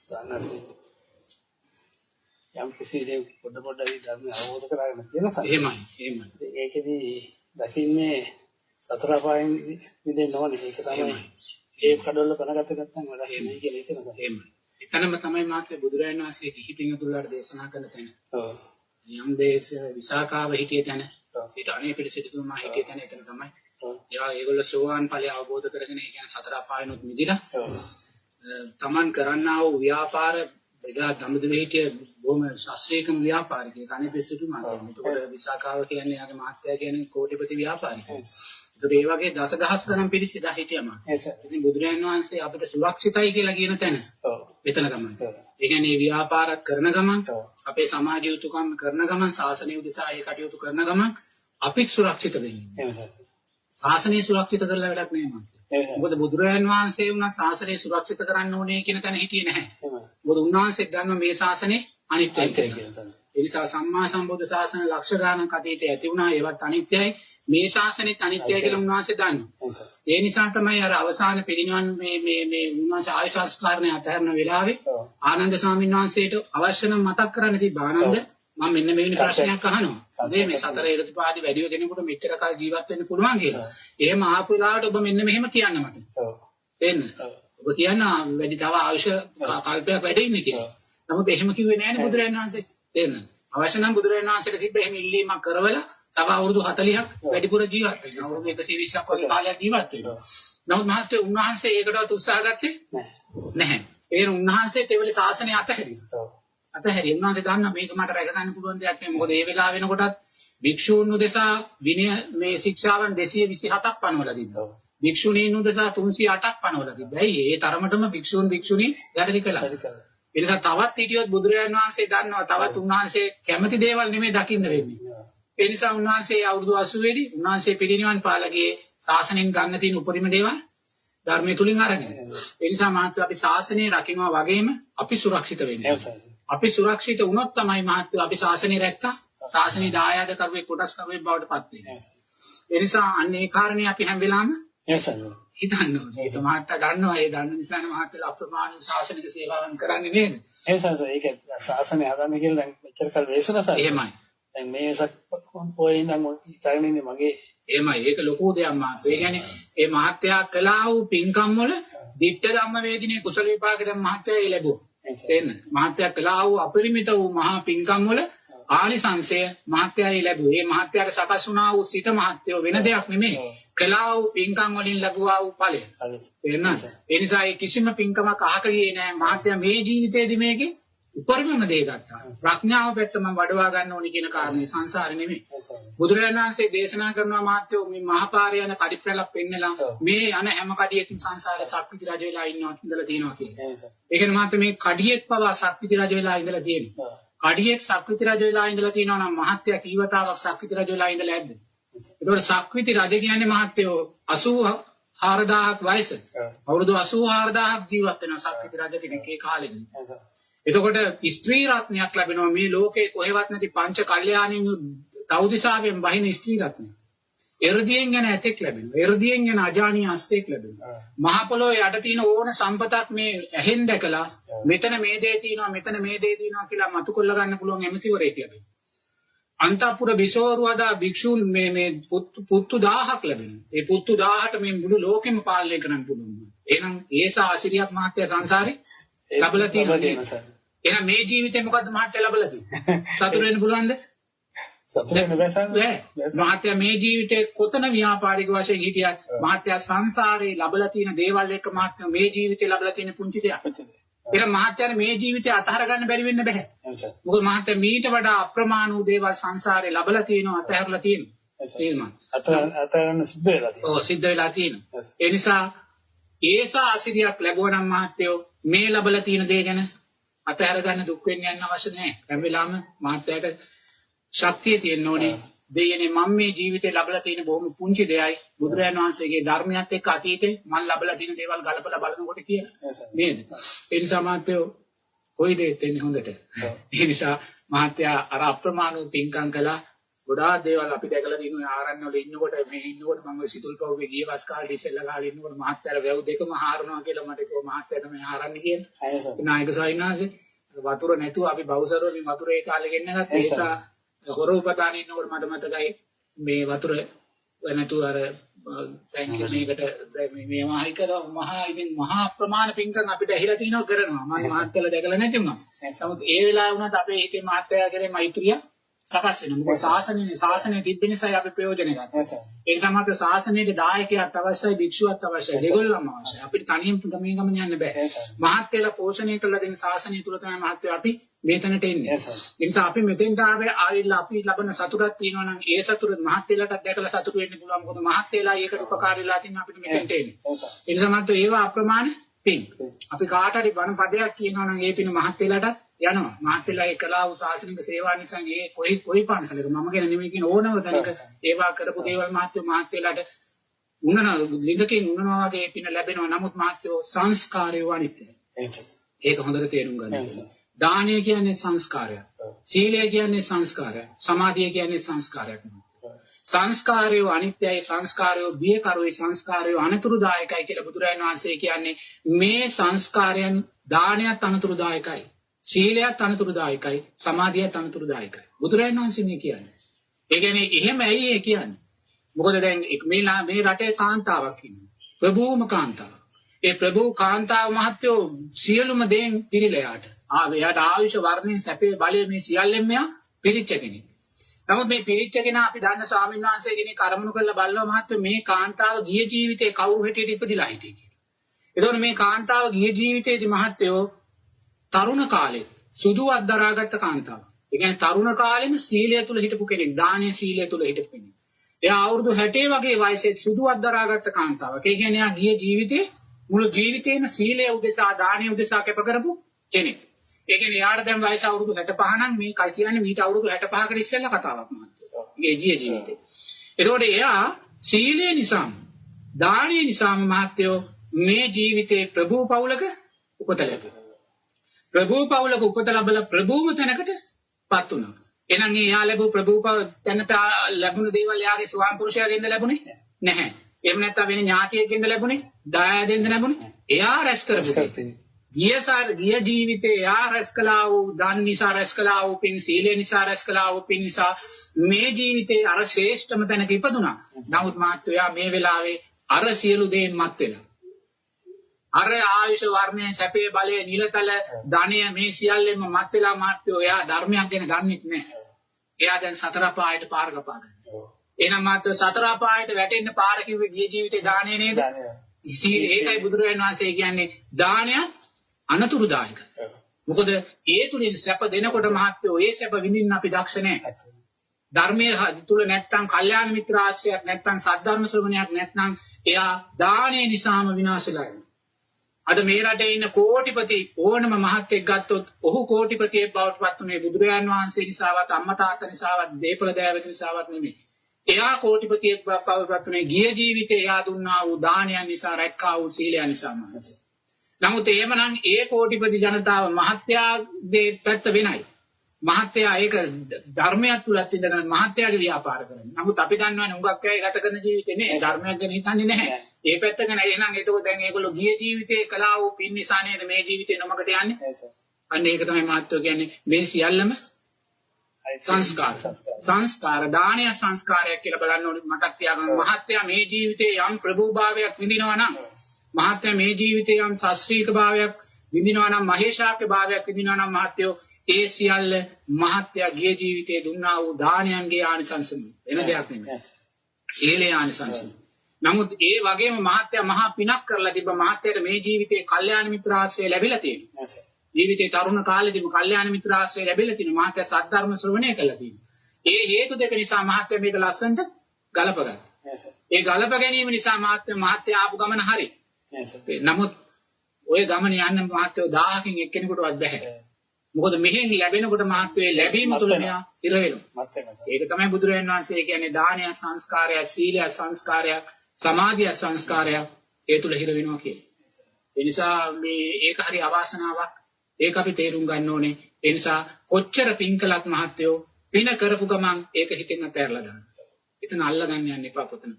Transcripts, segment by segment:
සානසේ යම් කිසි දෙයක් පොඩ ධර්ම අවබෝධ කරගන්න තියෙන සාන. එහෙමයි. ඒකෙදි දකින්නේ සතර පායෙන් විදෙන්න ඕනේ. ඒක තමයි. ඒ කඩවල පනගත ගත්තම වඩා එහෙමයි කියන එක නේද? එහෙමයි. එතනම තමයි මාත් බුදුරජාණන් වහන්සේ කිහි පිංගුතුලාට දේශනා කළ තැන. ඔව්. යම් දේශ විසාකාව හිටිය තැන. ඊට අනේ පිළිසිතුමා හිටිය තැන එතන තමයි. ඒගොල්ලෝ සෝවාන් ඵලය අවබෝධ කරගෙන ඒ කියන්නේ සතර අපායනොත් මිදිලා තමන් කරන්නා වූ ව්‍යාපාර එදා දඹදිවේ හිටිය බොහොම ශාස්ත්‍රීයකම ව්‍යාපාරිකයෙක් අනේ පිළිසිතුමා කියන්නේ. ඒකට විසාකාව කියන්නේ යාගේ මහත්තයා කියන්නේ කෝටිපති ව්‍යාපාරිකයෙක්. ඒකට ඒ වගේ දසදහස් ගණන් පිරිස එදා හිටියම. ඉතින් බුදුරජාණන් වහන්සේ අපිට සුරක්ෂිතයි කියලා කියන තැන. එතන තමයි. ඒ කියන්නේ ව්‍යාපාරත් කරන ගමන් අපේ සමාජ යුතුයකම් කරන ගමන් ශාසනය උදෙසා ඒ කටයුතු කරන ගමන් අපිත් සුරක්ෂිත වෙන්නේ. ශාසනය සුරක්ෂිත කරලා වැඩක් නෑ මන්ට. මොකද බුදුරජාණන් වහන්සේ වුණා ශාසනය සුරක්ෂිත කරන්න ඕනේ කියන තැන හිටියේ නැහැ. මොකද උන්වහන්සේ දන්නවා මේ ශාසනේ අනිත්‍යයි කියලා. ඒ නිසා සම්මා සම්බුද්ධ ශාසන ලක්ෂ ගානක් අතීතයේ ඇති වුණා. ඒවත් අනිත්‍යයි. මේ ශාසනෙත් අනිත්‍යයි කියලා උන්වහන්සේ දන්නවා. ඒ නිසා තමයි අර අවසාන පිළිනිවන් මේ උන්වහන්සේ ආයු සංස්කාරණය අතහැරන වෙලාවේ ආනන්ද ස්වාමීන් වහන්සේට අවශ්‍ය නම් මතක් කරන්න තිබ්බා. ආනන්ද මම මෙන්න මෙවැනි ප්‍රශ්නයක් අහනවා. මේ සතර ඍතුපාදී වැඩිව කෙනෙකුට මෙච්චර කාල ජීවත් වෙන්න පුළුවන් කියලා. එහෙම ආපු වෙලාවට ඔබ මෙන්න මෙහෙම කියන්න මට. තේන්න. ඔබ කියන්න වැඩි තව ආයුෂ කල්පයක් වැඩ ඉන්නේ කියලා. නමුත් එහෙම කිව්වේ නෑනේ බුදුරජාණන් වහන්සේ. තේන්න. අවශ්‍ය නම් බුදුරජාණන් වහන්සේට තිබ්බ එහෙම ඉල්ලීමක් කරවලා තව අවුරුදු 40ක් වැඩිපුර ජීවත් වෙනවා. අවුරුදු 120ක් වගේ කාලයක් ජීවත් වෙනවා. නමුත් මහත්තයෝ උන්වහන්සේ ඒකටවත් උත්සාහ ගත්තේ නැහැ. ඒ උන්වහන්සේ තෙවලි ශාසනය අතහැරියා. අතහැරිය උන්වහන්සේ දන්නා මේක මට රැක ගන්න පුළුවන් දෙයක් නෙමෙයි. මොකද ඒ වෙලාව වෙනකොටත් භික්ෂූන් උදෙසා විනය මේ ශික්ෂාවන් 227ක් පනවලා තිබ්බා. භික්ෂුණීන් උදෙසා 308ක් පනවලා තිබ්බා. ඒ තරමටම භික්ෂුණී ගැටලි කළා. ඒ නිසා තවත් හිටියොත් බුදුරජාණන් වහන්සේ දන්නවා තවත් උන්වහන්සේ කැමති දේවල් නෙමෙයි දකින්න වෙන්නේ. ඒ නිසා උන්වහන්සේ අවුරුදු 80 දී උන්වහන්සේ පිරිනිවන් පාලගේ ශාසනයෙන් ගන්න තියෙන උපරිම දේවල් ධර්මයේ තුලින් අරගෙන. ඒ නිසා මහත්ව අපි ශාසනය රකින්නවා වගේම අපි සුරක්ෂිත වෙන්නේ. අපි සුරක්ෂිත වුණොත් තමයි මහත්ව අපි ශාසනය රැක්කා. ශාසනයේ දායාද කරුවේ කොටස් කරුවේ බවට පත් වෙන්නේ. ඒ නිසා අන්න ඒ කාරණේ අපි හැම වෙලාවෙම හිතන්න ඕනේ. ඒක මහත්ව දන්නවා. ඒ දන්න නිසානේ මහත්වල අප්‍රමාණ ශාසනික සේවාවන් කරන්නේ නේද? ඒක ශාසනය හදන්න කියලා දැන් මෙච්චර කල් වේසනසාර. එහෙමයි. දැන් මේ පොයින් නම් ඉතනනේ මගේ එහෙමයි ඒක ලොකු දෙයක් මාත්. ඒ කියන්නේ මේ මහත්යා කළා වූ පින්කම් වල දිට්ඨ ධම්ම වේදිනේ කුසල විපාක දැන් මහත්යා ලැබුවා. තේන්න. මහත්යා කළා වූ අපරිමිත වූ මහා පින්කම් වල ආනිසංශය මහත්යායි ලැබුවා. මේ මහත්යාට සකස් වුණා වූ සිත මහත්යෝ වෙන දෙයක් නෙමෙයි. කළා වූ පින්කම් වලින් ලැබුවා වූ ඵලය. තේරෙනවද? ඒ නිසා ඒ කිසිම පින්කමක් අහක ගියේ නෑ. මහත්යා මේ ජීවිතේදී මේකේ උපරිමම දේ ගත්තා. ප්‍රඥාව පැත්ත මම වඩවා ගන්න ඕනි කියන කාරණේ සංසාරේ නෙමෙයි. බුදුරජාණන් වහන්සේ දේශනා කරනවා මාත්‍යෝ මේ මහපාරේ යන කඩිපැලක් පෙන්නලා මේ යන හැම කඩියකින් සංසාරේ සක්විති රජ වෙලා ඉඳලා තියෙනවා කියන්නේ. ඒ කියන්නේ මාත්‍ය මේ කඩියෙක් පවා සක්විති රජ වෙලා ඉඳලා තියෙනවා. කඩියෙක් සක්විති රජ වෙලා ඉඳලා තියෙනවා නම් මහත්ය කීවතාවක් සක්විති රජ වෙලා ඉඳලා ඇද්ද? ඒතකොට සක්විති රජ කියන්නේ මහත්යෝ 84000ක් වයස. අවුරුදු 84000ක් ජීවත් වෙනවා සක්විති රජ කෙනෙක් ඒ කාලෙදී. එතකොට ස්ත්‍රී රත්නයක් ලැබෙනවා මේ ලෝකේ කොහෙවත් නැති පංච කල්යාණින් තවුදිසාවෙන් බහින ස්ත්‍රී රත්නය. එර්දියෙන් යන ඇතෙක් ලැබෙනවා. එර්දියෙන් යන අජානීය අස්සෙක් ලැබෙනවා. මහ පොළොවේ යට තියෙන ඕන සම්පතක් මේ ඇහෙන් දැකලා මෙතන මේ දේ තියෙනවා මෙතන මේ දේ තියෙනවා කියලා මතු කොල්ල ගන්න පුළුවන් එමෙතිවරයෙක් ලැබෙනවා. අන්තපුර විසෝරුවදා භික්ෂූන් මේ පුත්තු 1000ක් ලැබෙනවා. ඒ පුත්තු 1000ට මේ මුළු ලෝකෙම පාලනය කරන්න පුළුවන්. එහෙනම් ඒසා ආශිර්වාද මහත්ය සංසාරේ ලැබලා තියෙනවා. එහෙනම් මේ ජීවිතේ මොකද්ද මහත්ය ලැබලා තියෙන්නේ? සතුට වෙන්න පුළුවන්ද? සතුට වෙන්න බෑ. මහත්ය මේ ජීවිතේ කොතන ව්‍යාපාරික වශයෙන් හිටියත් මහත්ය සංසාරේ ලැබලා තියෙන දේවල් එක්ක මහත්ය මේ ජීවිතේ ලැබලා තියෙන පුංචි දෙයක්. එහෙනම් මහත්යනේ මේ ජීවිතේ අතහර ගන්න බැරි වෙන්න බෑ. මොකද මහත්ය මීට වඩා අප්‍රමාණ වූ දේවල් සංසාරේ ලැබලා තියෙනවා අතහැරලා තියෙනවා. තේරුණාද? අතහරන්න සිද්ධ වෙලා තියෙනවා. ඔව් සිද්ධ වෙලා තියෙනවා. ඒ නිසා ඒසා ආශිර්වාදයක් ලැබුවා නම් මහත්යෝ මේ ලැබලා තියෙන දේ ගැන අතහැර ගන්න දුක් වෙන්න යන්න අවශ්‍ය නැහැ. හැම වෙලාවෙම මහත්යට ශක්තිය තියෙන්න ඕනේ. දෙයනේ මම මේ ජීවිතේ ලැබලා තියෙන බොහොම පුංචි දෙයයි බුදුරජාණන් වහන්සේගේ ධර්මයත් එක්ක අතීතේ මම ලැබලා තියෙන දේවල් ගලපලා බලනකොට කියලා. නේද? ඒ නිසා මහත්යෝ කොයි දෙයක් වෙන්නේ හොඳට. ඒ නිසා මහත්යා අර අප්‍රමාණ වූ පින්කම් කළා ගොඩාක් දේවල් අපි දැකලා තියෙනවා ආරණ්‍ය වල ඉන්නකොට මේ ඉන්නකොට මම ඔය සිතුල්පව්වේ ගිය වස් කාලේ ඉස්සෙල්ලා කාලේ ඉන්නකොට මහත්තයාලා වැව් දෙකම හාරනවා කියලා මට කිව්වා මහත්තයා තමයි ආරණ්‍ය කියන්නේ. නායක සායිනාසේ වතුර නැතුව අපි බවුසරව මේ වතුර ඒ කාලේ ගෙන්න ගත්තා. ඒ නිසා හොර උපතාන ඉන්නකොට මට මතකයි මේ වතුර නැතුව අර ටැංකිය මේකට මේ මහයි කරා මහා ප්‍රමාණ පින්කම් අපිට ඇහිලා තිනවා කරනවා. මම මහත්තයාලා දැකලා නැති වුණා. නමුත් ඒ වෙලාව වුණත් අපේ හිතේ මහත්තයා කරේ මෛත්‍රිය සකස් වෙනවා. මොකද ශාසනය තිබෙන නිසා අපි ප්‍රයෝජන ගන්නවා. ඒ නිසා මාත් ශාසනයේ දායකයෙක් අවශ්‍යයි, භික්ෂුවක් අවශ්‍යයි, දෙගොල්ලම අවශ්‍යයි. අපිට තනියම ගමන යන්න බෑ. මහත්යලා පෝෂණය කළ දෙන ශාසනය තුල තමයි මහත්ය අපි මේතනට එන්නේ. ඒ නිසා අපි මෙතෙන්ට ආවිල්ලා අපි ලබන සතුටක් තියෙනවා නම් ඒ සතුට මහත්යලාටත් දැකලා සතුට වෙන්න පුළුවන්. මොකද මහත්යලා ඒකට උපකාරීලා තින්න අපිට මෙතෙන්ට එන්නේ. ඒ නිසා මාත් ඒවා අප්‍රමාණ පින්. අපි කාට හරි බණ පදයක් කියනවා නම් ඒ පින මහත්යලාටත් යනවා. මහත්යලා ඒ කලාව ශාසනික සේවා නිසා ඒ කොයි පන්සලක මම කියන නෙමෙයි කියන ඕනම තැනක ඒවා කරපු දේවල් මහත්යලාට ලිඳකින් උනනවා වගේ පින ලැබෙනවා. නමුත් මහත්යෝ සංස්කාරය වනිත්‍යයි. ඒක හොඳට තේරුම් ගන්න. දානය කියන්නේ සංස්කාරයක්. සීලය කියන්නේ සංස්කාරයක්. සමාධිය කියන්නේ සංස්කාරයක්. සංස්කාරය අනිත්‍යයි, සංස්කාරය බියකරුයි, සංස්කාරය අනතුරුදායකයි කියලා බුදුරජාණන් වහන්සේ කියන්නේ. මේ සංස්කාරයන් දානයත් අනතුරුදායකයි, සීලයත් අනතුරුදායකයි, සමාධියත් අනතුරුදායකයි. බුදුරජාණන් වහන්සේ මේ කියන්නේ. ඒ කියන්නේ එහෙම ඇයි ඒ කියන්නේ? මොකද දැන් මේ රටේ කාන්තාවක් ඉන්නවා. ප්‍රභූම කාන්තාවක්. ඒ ප්‍රභූ කාන්තාව මහත්යෝ සියලුම දේන් පිළිලයාට. එයාට ආයුෂ වර්ණයෙන් සැපේ බලය මේ සියල්ලෙන් මෙයා පිරිච්ච කෙනෙක්. නමුත් මේ පිරිච්ච කෙනා අපි දන්න ස්වාමීන් වහන්සේ කෙනෙක් කරමුණු කරලා බලනවා මහත්යෝ මේ කාන්තාව ගිය ජීවිතේ කවුරු හැටියට ඉපදිලා හිටියේ කියලා. එතකොට මේ කාන්තාව ගිය ජීවිතේදී මහත්යෝ තරුණ කාලේ සුදුවක් දරාගත්ත කාන්තාවක්. ඒ කියන්නේ තරුණ කාලෙම සීලය තුල හිටපු කෙනෙක්, දානීය සීලය තුල හිටපු කෙනෙක්. එයා අවුරුදු 60 වගේ වයසේ සුදුවක් දරාගත්ත කාන්තාවක්. ඒ කියන්නේ එයා ගිය ජීවිතේ මුළු ජීවිතේම සීලය උදෙසා, දානීය උදෙසා කැප කරපු කෙනෙක්. ඒ කියන්නේ යාට දැන් වයස අවුරුදු 65 නම් මේ කයි කියන්නේ මීට අවුරුදු 65කට ඉස්සෙල්ලා කතාවක් මහත්තයෝ. ඒ ජීවිතේ. ඒකෝට එයා සීලය නිසාම, දානීය නිසාම මහත්තයෝ මේ ජීවිතේ ප්‍රභූ පවුලක උපත ලැබුවා. ප්‍රභූ පවුලක උපත ලැබලා ප්‍රභූම තැනකටපත් වුණා. එහෙනම් එයා ලැබු ප්‍රභූ තැනට ලැබුණු දේවල් යාගේ ස්වාම පුරුෂයාගෙන්ද ලැබුණේ නැහැ. එහෙම නැත්නම් වෙන ඥාතියෙක්ගෙන්ද ලැබුණේ? දායාදෙන්ද ලැබුණේ? එයා රැස් කරපු ගිය ජීවිතේ එයා රැස් කළා වූ දන් නිසා රැස් කළා වූ පින්, සීලය නිසා රැස් කළා වූ පින් නිසා මේ ජීවිතේ අර ශ්‍රේෂ්ඨම තැනක ඉපදුනා. නමුත් මාත්‍යා මේ වෙලාවේ අර සියලු දේන් මත් වෙනවා. අර ආයුෂ වර්ණය, සැපේ බලය, නිලතල, ධනය මේ සියල්ලෙම මත් වෙලා මාත්‍යෝ එයා ධර්මයක් ගැන දන්නේ නැහැ. එයා දැන් සතර පායට පාර කපා ගන්නවා. එහෙනම් මාත්‍යෝ සතර පායට වැටෙන්න පාර කිව්වේ ගිය ජීවිතේ දාණය නේද? ඒකයි බුදුරජාණන් වහන්සේ කියන්නේ දානය අනතුරුදායක. මොකද ඒ තුලින් සැප දෙනකොට මහත්යෝ ඒ සැප විඳින්න අපි දක්ෂ නැහැ. ධර්මයේ තුල නැත්තම් කල්යාණ මිත්‍ර ආශ්‍රයයක් නැත්තම් සද්ධර්ම ශ්‍රවණයක් නැත්තම් එයා දානය නිසාම විනාශලා යනවා. අද මේ රටේ ඉන්න කෝටිපති ඕනම මහත්ෙක් ගත්තොත් ඔහු කෝටිපතියෙක් බවට පත් වුණේ බුදුරජාණන් වහන්සේ නිසාවත්, අම්මා තාත්තා නිසාවත්, දීපල දෑවක නිසාවත් නෙමෙයි. එයා කෝටිපතියෙක් බවට පත් වුණේ ගිය ජීවිතේ එයා දුන්නා වූ දානයන් නිසා, රැක්කා වූ සීලයන් නිසා මහත්සේ. නමුත් එහෙමනම් ඒ කෝටිපති ජනතාව මහත්යාගේ පැත්ත වෙනයි. මහත්යා ඒක ධර්මයක් තුලත් ඉඳන් මහත්යාගේ ව්‍යාපාර කරනවා. නමුත් අපි දන්නවනේ උඟක් අය ගත කරන ජීවිතේ නේ ධර්මයක් ගැන හිතන්නේ නැහැ. ඒ පැත්ත ගැන එහෙනම් එතකොට දැන් ඒගොල්ලෝ ගිය ජීවිතේ කළා වූ පින් නිසා නේද මේ ජීවිතේ නොමකට යන්නේ? අන්න ඒක තමයි මහත්යෝ කියන්නේ මේ සියල්ලම සංස්කාර දානය සංස්කාරයක් කියලා බලන්න ඕනේ. මතක් තියාගන්න මහත්යා මේ ජීවිතේ යම් ප්‍රභූභාවයක් විඳිනවා නම්, මහත්යා මේ ජීවිතේ යම් ශාස්ත්‍රීය භාවයක් විඳිනවා නම්, මහේශාක්‍ය භාවයක් විඳිනවා නම් මහත්යෝ ඒ සියල්ල මහත්යා ගිය ජීවිතේ දුන්නා වූ දානයන්ගේ ආනිසංසම වෙන දෙයක් නෙමෙයි. සීලේ ආනිසංසම. නමුත් ඒ වගේම මහත්යා මහා පිනක් කරලා තිබ්බ මහත්යාට මේ ජීවිතේ කල්යාණ මිත්‍ර ආශ්‍රය ලැබිලා තියෙනවා. ජීවිතේ තරුණ කාලේදීම කල්යාණ මිත්‍ර ආශ්‍රය ලැබිලා තියෙනවා. මහත්යා සද්ධර්ම ශ්‍රවණය කළා තියෙනවා. ඒ හේතු දෙක නිසා මහත්යා මේක ලස්සනට ගලපගත්තා. ඒ ගලප ගැනීම නිසා මහත්යා ආපු ගමන හරි. නමුත් ওই ගමන යන්න මහත්යෝ 1000කින් එක්කෙනෙකුටවත් බැහැ. මොකද මෙහෙන් ලැබෙනකොට මහත්වේ ලැබීම තුළ මෙයා ඉර වෙනවා. ඒක තමයි බුදුරජාණන් වහන්සේ කියන්නේ දානය සංස්කාරය, සීලය සංස්කාරය, සමාධිය සංස්කාරය ඒ තුළ හිර වෙනවා කියන්නේ. ඒ නිසා මේ ඒක හරි අවාසනාවක්. ඒක අපි තේරුම් ගන්න ඕනේ. ඒ නිසා කොච්චර පින් කළත් මහත්යෝ පින කරපු ගමන් ඒක හිතෙන් අතහැරලා දාන්න. එතන අල්ලගන්න යන්න එපා කොතන.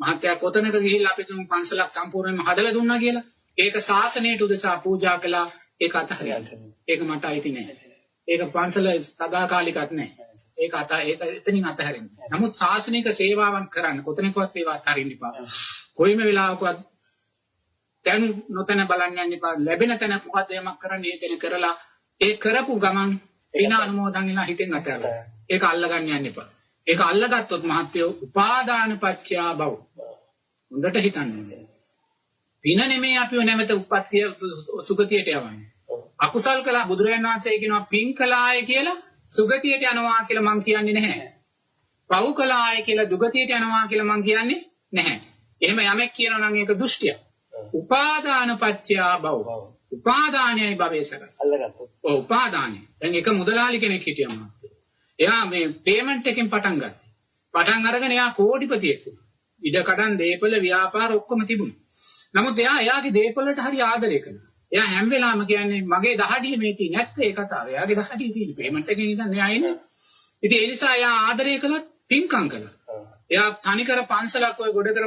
මහත්තයා කොතනක ගිහිල්ලා අපි තුන් පන්සලක් සම්පූර්ණයෙන්ම හදලා දුන්නා කියලා. ඒක ශාසනයට උදෙසා පූජා කළා. ඒක අතහැරියා. ඒක මට අයිති නෑ. ඒක පන්සල සදාකාලිකත් නෑ. ඒක එතනින් අතහැරෙන්න. නමුත් ශාසනික සේවාවන් කරන්න කොතනකවත් ඒවා අතහරින්න එපා. කොයිම වෙලාවකවත් දැන් නොතන බලන්න යන්න එපා. ලැබෙන තැන මොකද යමක් කරන්නේ ඒ තැන කරලා ඒ කරපු ගමන් දින අනුමෝදන් වෙලා හිතෙන් අතහැරලා. ඒක අල්ලගන්න යන්න එපා. ඒක අල්ලගත්තොත් මහත්යෝ උපාදාන පත්‍යා භව. හොඳට හිතන්න. පින නෙමෙයි අපිව නැවත උප්පත්තිය සුගතියට යවන්නේ. අකුසල් කළා බුදුරජාණන් වහන්සේ කියනවා පින් කළාය කියලා සුගතියට යනවා කියලා මං කියන්නේ නැහැ. පව් කළාය කියලා දුගතියට යනවා කියලා මං කියන්නේ නැහැ. එහෙම යමෙක් කියනවා නම් ඒක දෘෂ්ටියක්. උපාදාන පත්‍යා භව. උපාදානයයි භවයේ සකස්. අල්ලගත්තොත්. ඔව් උපාදානයි. දැන් එක මුදලාලි කෙනෙක් හිටියා මාත්. එයා මේ පේමන්ට් එකෙන් පටන් ගත්තා. පටන් අරගෙන එයා කෝටිපතියෙක් වුණා. ඉඩ කඩන් දේපල ව්‍යාපාර ඔක්කොම තිබුණා. නමුත් එයාගේ දේපල වලට හරි ආදරය කළා. එයා හැම වෙලාවෙම කියන්නේ මගේ දහඩිය මේ තියෙන්නේ නැත්නම් ඒ කතාව. එයාගේ දහඩිය තියෙන්නේ පේමන්ට් එකෙන් ඉඳන් එයා ඉන්නේ. ඉතින් ඒ නිසා එයා ආදරය කළත් පින්කම් කළා. එයා තනිකර පන්සලක් ඔය ගොඩකර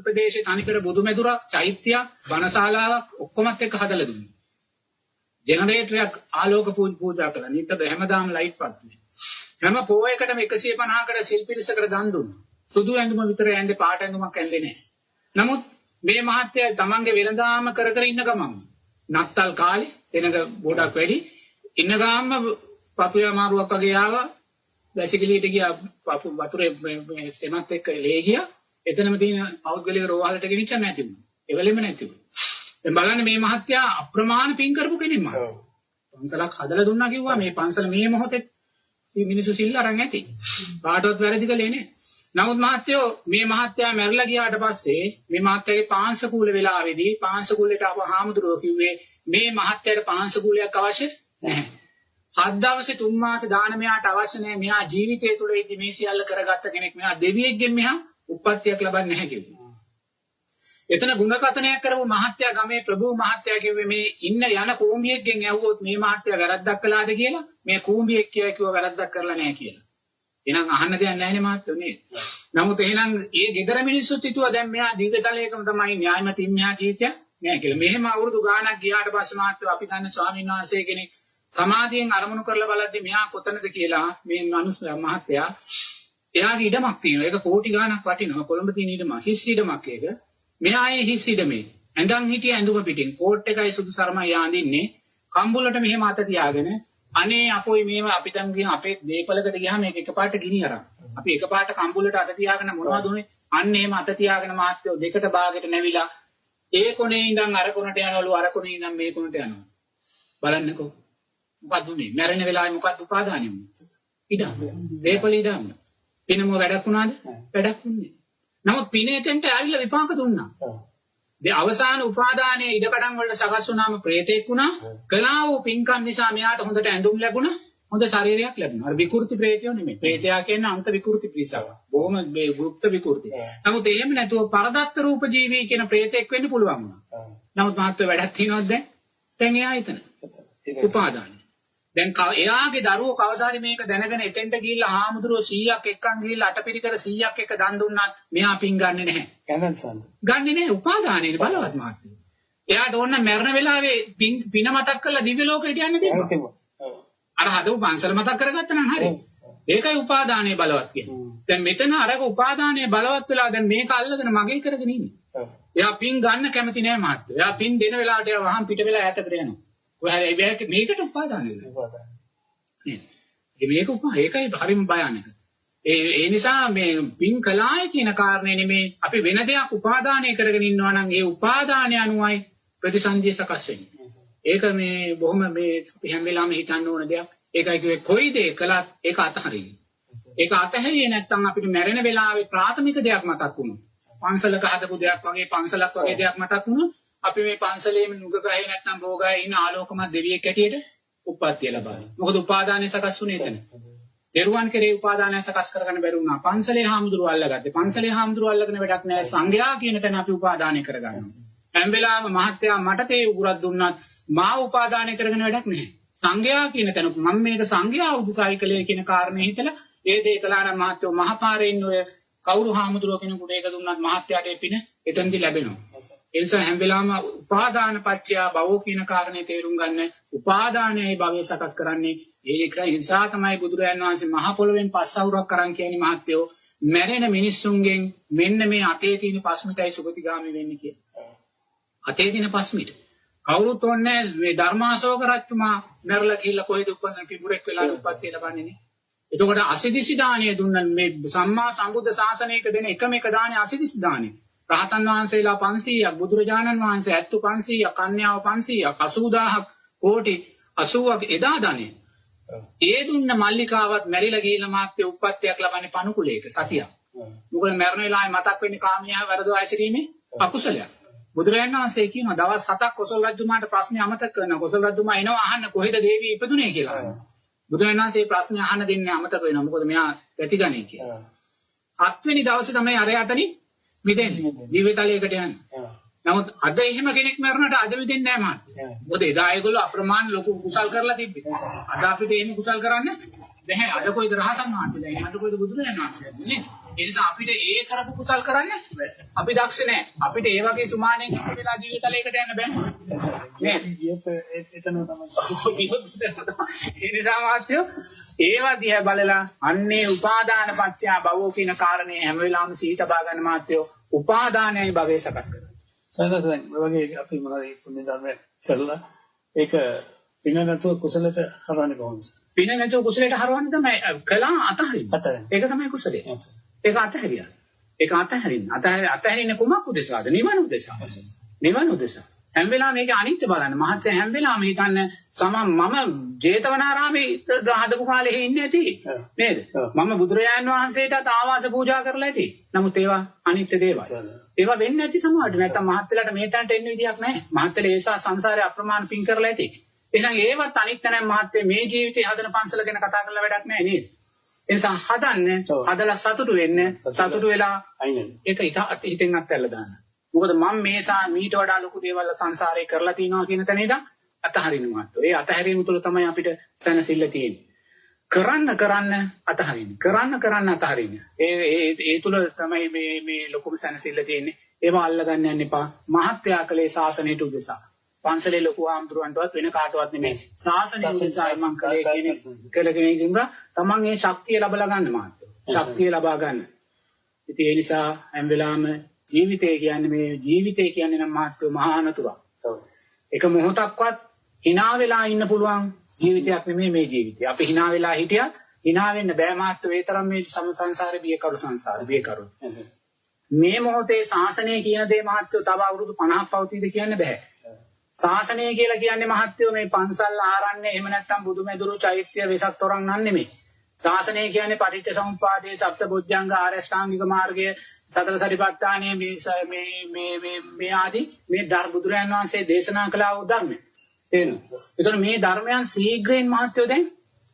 ප්‍රදේශයේ තනිකර බුදුමෙදුරක්, චෛත්‍යයක්, බණශාලාවක් ඔක්කොමත් එක්ක හදලා දුන්නා. ජෙනරේටරයක් ආලෝක පූජා කළා. නිතර හැමදාම ලයිට් පත්තුනේ. හැම පොයකටම 150කට සිල් පිරිසකට දන් දුන්නා. සුදු ඇඳුම විතර ඇඳේ පාට ඇඳුමක් ඇඳේ නැහැ. නමුත් මේ මහත්තයා තමන්ගේ වෙළඳාම කර කර ඉන්න ගමන් නත්තල් කාලේ සෙනඟ ගොඩක් වැඩි ඉන්න ගාම පපුවේ අමාරුවක් වගේ ආවා. වැසිකිළියට ගියා වතුරේ සෙනත් එක්ක ලේ ගියා. එතනම තියෙන පෞද්ගලික රෝහලට ගෙනිච්ච නැති වුණා. එවලෙම නැති වුණා. දැන් බලන්න මේ මහත්තයා අප්‍රමාණ පින් කරපු කෙනෙක් මම. පන්සලක් හදලා දුන්නා කිව්වා මේ පන්සල මේ මොහොතේ මිනිස්සු සිල් අරන් ඇති. කාටවත් වැරදි කළේ නෑ. නමුත් මහත්තයෝ මේ මහත්තයා මැරිලා ගියාට පස්සේ මේ මහත්තයාගේ පාංශකූල වෙලාවේදී පාංශකූලයට ආව හාමුදුරුවෝ කිව්වේ මේ මහත්තයාට පාංශකූලයක් අවශ්‍ය නැහැ. 7 දවසේ 3 මාසේ දාන මෙයාට අවශ්‍ය නැහැ. මෙයා ජීවිතය තුළ ඉදි මේ සියල්ල කරගත්ත කෙනෙක්. මෙයා දෙවියෙක්ගෙන් මෙහා උප්පත්තියක් ලබන්නේ නැහැ කිව්වා. එතන ගුණකථනයක් කරපු මහත්තයා ගමේ ප්‍රභූ මහත්තයා කිව්වේ මේ ඉන්න යන කූඹියෙක්ගෙන් ඇහුවොත් මේ මහත්තයා වැරද්දක් කළාද කියලා මේ කූඹියෙක් කිව්වා වැරද්දක් කරලා නැහැ කියලා. එහෙනම් අහන්න දෙයක් නැහැ නේ මහත්තයෝ නේද? නමුත් එහෙනම් ඒ ගෙදර මිනිස්සුත් හිතුවා දැන් මෙයා දීර්ඝතලයකම තමයි න්‍යායමතින් මෙහා ජීවිතය නෑ කියලා. මෙහෙම අවුරුදු ගාණක් ගියාට පස්සේ මහත්තයෝ අපි දන්න ස්වාමීන් වහන්සේ කෙනෙක් සමාධියෙන් අරමුණු කරලා බලද්දි මෙයා කොතනද කියලා මේ මනුස්ස මහත්තයා එයාගේ ඉඩමක් තියෙනවා. ඒක කෝටි ගාණක් වටිනවා. කොළඹ තියෙන ඉඩමක්. හිස් ඉඩමක් ඒක. මෙයායේ හිස් ඉඩමේ ඇඳන් හිටිය ඇඳුම පිටින් කෝට් එකයි සුදු සරමයි යාඳින්නේ. කම්බුලට මෙහෙම අත තියාගෙන අනේ අපොයි මේව අපි දැන් ගියා අපේ දීපලකට ගියාම මේක එකපාරට ගිනි අරන්. අපි එකපාරට කම්බුලට අත තියාගෙන මොනවද උනේ? අන්න එහෙම අත තියාගෙන මාත්‍යෝ දෙකට භාගයට නැවිලා ඒ කොනේ ඉඳන් අර කොනට යනවලු අර කොනේ ඉඳන් මේ කොනට යනවා. බලන්නකෝ. මොකද උනේ? මැරෙන වෙලාවේ මොකක්ද උපාදානෙ උනේ? ඉඩම්. දීපල ඉඩම්. පිනම වැඩක් වුණාද? වැඩක් වුණේ. නමුත් පිනේතෙන්ට ඇවිල්ලා විපාක දුන්නා. අවසාන උපාදානයේ ඉඩකඩම් වලට සකස් වුණාම ප්‍රේතෙක් වුණා. කළා වූ පින්කම් නිසා මෙයාට හොඳට ඇඳුම් ලැබුණා. හොඳ ශරීරයක් ලැබුණා. අර විකෘති ප්‍රේතයෝ නෙමෙයි. ප්‍රේතයා කියන්නේ අන්ත විකෘති පිරිසක්. බොහොම මේ ගුප්ත විකෘති. නමුත් එහෙම නැතුව පරදත්ත රූප ජීවී කියන ප්‍රේතෙක් වෙන්න පුළුවන් වුණා. නමුත් මහත්ව වැඩක් තියනවද දැන්? දැන් එයා එතන. උපාදානයි. දැන් එයාගේ දරුවෝ කවදා හරි මේක දැනගෙන එතෙන්ට ගිහිල්ලා හාමුදුරුවෝ 100ක් එක්කන් ගිහිල්ලා අටපිරිකර 100ක් එක දන් දුන්නාත් මෙයා පින් ගන්නෙ නැහැ. ගන්නෙ නැහැ උපාදානයේ බලවත් මහත්තයෝ. එයාට ඕන මරණ වෙලාවේ පින මතක් කරලා දිව්‍ය ලෝකෙට යන්න දෙන්න. අර හදපු පන්සල මතක් කරගත්තා නම් හරි. ඒකයි උපාදානයේ බලවත් කියන්නේ. දැන් මෙතන අරක උපාදානයේ බලවත් වෙලා දැන් මේක අල්ලගෙන මගේ කරගෙන ඉන්නේ. එයා පින් ගන්න කැමති නැහැ මහත්තයෝ. එයා පින් දෙන වෙලාවට එයා වහම් පිට වෙලා ඈතට යනවා. මේකට උපාදාන වෙනවා. ඒකයි හරිම භයානක. ඒ නිසා මේ පින් කලාය කියන කාරණේ නෙමේ අපි වෙන දෙයක් උපාදානය කරගෙන ඉන්නවා නම් ඒ උපාදානය අනුවයි ප්‍රතිසන්දිය සකස් වෙන්නේ. ඒක මේ බොහොම මේ අපි හැම වෙලාවෙම හිතන්න ඕන දෙයක්. ඒකයි කිව්වේ කොයි දේ කළත් ඒක අතහරින්න. ඒක අතහැරියේ නැත්නම් අපිට මැරෙන වෙලාවේ ප්‍රාථමික දෙයක් මතක් වුණා. පන්සලක හදපු දෙයක් වගේ පන්සලක් වගේ දෙයක් මතක් වුණා. අපි මේ පන්සලේම නුග ගහේ නැත්නම් බෝගහේ ඉන්න ආලෝකමත් දෙවියෙක් හැටියට උප්පත්තිය ලබනවා. මොකද උපාදානය සකස් වුණේ එතන. දරුවන් කෙරේ උපාදානය සකස් කරගන්න බැරි වුණා. පන්සලේ හාමුදුරුවෝ අල්ලගත්තේ. පන්සලේ හාමුදුරුවෝ අල්ලගෙන වැඩක් නැහැ. සංඝයා කියන තැන අපි උපාදානය කරගන්නවා. හැම වෙලාවෙම මහත්තයා මට තේ උගුරක් දුන්නත් මාව උපාදානය කරගෙන වැඩක් නැහැ. සංඝයා කියන තැන මම මේක සංඝයා උදෙසායි කලේ කියන කාරණේ හිතලා ඒ දේ කළා නම් මහත්යෝ මහපාරේ ඉන්න ඔය කවුරු හාමුදුරුවෝ කෙනෙකුට ඒක දුන්නත් මහත්යාට ඒ පින එතෙන්දි ලැබෙනවා. ඒ නිසා හැම වෙලාවම උපාදාන පත්‍ය භවෝ කියන කාරණේ තේරුම් ගන්න. උපාදානයේ භවය සකස් කරන්නේ ඒක නිසා තමයි බුදුරජාණන් වහන්සේ මහ පොළොවෙන් පස් අවුරක් කරන් කියන්නේ මහත්යෝ මැරෙන මිනිස්සුන්ගෙන් මෙන්න මේ අතේ තියෙන පස්මිතයි සුගතිගාමි වෙන්නේ කියලා. අතේ තියෙන පස්මිත. කවුරුත් ඕනේ මේ ධර්මාශෝක රජතුමා මැරලා ගිහිල්ලා කොහෙද උපන්න පිඹුරෙක් වෙලා උපත්ති ලබන්නේ නේ. එතකොට අසිදිසි දාණය දුන්නන් මේ සම්මා සම්බුද්ධ ශාසනයක දෙන එකම එක දාණය අසිදිසි දාණය. රහතන් වහන්සේලා 500ක් බුදුරජාණන් වහන්සේ 500ක් කන්‍යාව 500ක් 80000ක් කෝටි 80ක් එදා දාණය. ඒ දුන්න මල්ලිකාවත් මැරිලා ගිහිල්ලා මාත්‍ය උප්පත්තියක් ලබන්නේ පණුකුලයක සතියක්. මොකද මරණ වෙලාවේ මතක් වෙන්නේ කාමියා වරදෝ ඇසිරීමේ අකුසලයක්. බුදුරජාණන් වහන්සේ කියනවා දවස් 7ක් කොසල් රජුමාට ප්‍රශ්නේ අමතක කරනවා. කොසල් රජුමා එනවා අහන්න කොහෙද දේවී ඉපදුනේ කියලා. බුදුරජාණන් වහන්සේ ප්‍රශ්නේ අහන්න දෙන්නේ අමතක වෙනවා. මොකද මෙයා පැතිගන්නේ කියලා. 7 වෙනි දවසේ තමයි අරයටනි මිදෙන්නේ. ජීවිතලයකට යන්නේ. නමුත් අද එහෙම කෙනෙක් මරනට අද මිදෙන්නේ නැහැ මහත්තයා. මොකද එදා ඒගොල්ලෝ අප්‍රමාණ ලොකු කුසල් කරලා තිබ්බේ. අද අපිට එහෙම කුසල් කරන්න බැහැ. අද කොයිද රහතන් වහන්සේලා? එහෙම අද කොයිද බුදුරජාණන් වහන්සේලා නේ? ඒ නිසා අපිට ඒ කරපු කුසල් කරන්න අපි දක්ෂ නැහැ. අපිට ඒ වගේ සුමානෙන් වෙලා ජීවිතලයකට යන්න බෑ. නේද? එතන තමයි. ඒ නිසා මහත්තයෝ ඒවා දිහා බලලා අන්නේ උපාදාන පත්‍ය භවෝ කියන කාරණේ හැම වෙලාවෙම සිහි තබා ගන්න මහත්තයෝ උපාදානයයි භවයේ සකස් කරනවා. සයන්සෙන් වගේ අපි මොනවාරි පුණ්‍ය ධර්ම කරලා ඒක පින නැතුව කුසලයට හරවන්නේ කොහොමද? පින නැතුව කුසලයට හරවන්නේ තමයි කළා අතහරින්න. ඒක තමයි කුසලය. ඒක අතහැරියා. ඒක අතහැරින්න. අතහැරින්නේ කුමක් උදෙසාද? නිවන උදෙසා. නිවන උදෙසා. හැම වෙලාවෙම මේක අනිත්‍ය බලන්න. මහත්ය හැම වෙලාවෙම හිතන්නේ මම ජේතවනාරාමේ හදපු කාලේ ඉන්නේ නැති නේද? මම බුදුරජාණන් වහන්සේටත් ආවාස පූජා කරලා ඇති. නමුත් ඒවා අනිත්‍ය දේවල්. ඒවා වෙන්නේ නැති සමහරට. නැත්තම් මහත්යලට මේ තැනට එන්න විදියක් නැහැ. මහත්යල ඒසා සංසාරේ අප්‍රමාණ පින් කරලා ඇති. එහෙනම් ඒවත් අනිත්‍ය නැහැ මහත්ය මේ ජීවිතේ හදන පන්සල ගැන කතා කරලා වැඩක් නැහැ නේද? ඒ නිසා හදන්න, හදලා සතුටු වෙන්න, සතුටු වෙලා ඒක හිතෙන් අත්හැරලා දාන්න. මොකද මම මේසා මීට වඩා ලොකු දේවල් සංසාරේ කරලා තිනවා කියන තැන ඉඳන් අතහරින්න මාත්‍රෝ. ඒ අතහැරීම තුළ තමයි අපිට සැනසෙල්ල තියෙන්නේ. කරන්න අතහරින්න. කරන්න අතහරින්න. ඒ තුළ තමයි මේ ලොකුම සැනසෙල්ල තියෙන්නේ. ඒව අල්ලගන්න යන්න එපා. මහත්යා කලේ ශාසනයට උදෙසා. පන්සලේ ලොකු ආම්තුරුන්ටවත් වෙන කාටවත් නෙමෙයි. ශාසනය උදෙසායි මං කලේ කෙලගෙන ඉඳිම්බා තමන් මේ ශක්තිය ලබා ගන්න මාත්‍රෝ. ශක්තිය ලබා ගන්න. ඉතින් ඒ නිසා හැම වෙලාවෙම ජීවිතය කියන්නේ නම් මහත්ව මහා අනතුරක්. එක මොහොතක්වත් hina වෙලා ඉන්න පුළුවන් ජීවිතයක් නෙමෙයි මේ ජීවිතය. අපි hina වෙලා හිටියත් hina වෙන්න බෑ මහත්ව ඒ තරම් මේ සංසාරේ බියකරු සංසාරේ බියකරු. මේ මොහොතේ ශාසනය කියන දේ මහත්ව තව අවුරුදු 50ක් පවතීද කියන්න බෑ. ශාසනය කියලා කියන්නේ මහත්ව මේ පන්සල් ආරන්නේ එහෙම නැත්නම් බුදුමෙදුරු චෛත්‍ය වෙසක් තොරන් නන් නෙමෙයි. ශාසනය කියන්නේ පටිච්ච සමුප්පාදයේ සප්තබොධ්‍යංග ආරෂ්ඨාංගික මාර්ගයේ සතර සතිපට්ඨානයේ මේ ආදී මේ බුදුරයන් වහන්සේ දේශනා කළා වූ ධර්මය. තේරෙනවද? ඒතකොට මේ ධර්මයන් ශීඝ්‍රයෙන් මහත්වෝ දැන්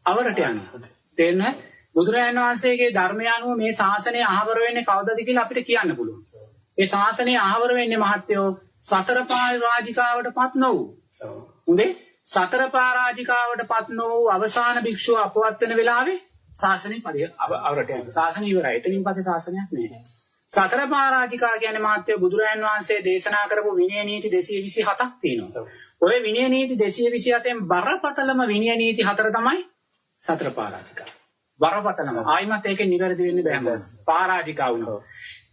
අවරට යනවා. තේරෙනවද? බුදුරයන් වහන්සේගේ ධර්මය අනුව මේ ශාසනය ආවර වෙන්නේ කවදද කියලා අපිට කියන්න පුළුවන්. ඒ ශාසනය ආවර වෙන්නේ මහත්වෝ සතර පාරාජිකාවටපත් නොවු. හොඳේ? සතර පාරාජිකාවටපත් නොවු අවසාන භික්ෂුව අපවත් වෙන වෙලාවේ ශාසනය අවරට යනවා. ශාසනය ඉවරයි. එතනින් පස්සේ ශාසනයක් නැහැ. සතර පාරාජිකා කියන්නේ මාත්‍ය බුදුරයන් වහන්සේ දේශනා කරපු විනය නීති 227ක් තියෙනවා. ඔය විනය නීති 227න් බරපතලම විනය නීති 4 තමයි සතර පාරාජිකා. බරපතලම. ආයිමත් ඒකේ නිවැරදි වෙන්න බෑ. පාරාජිකා වුණා.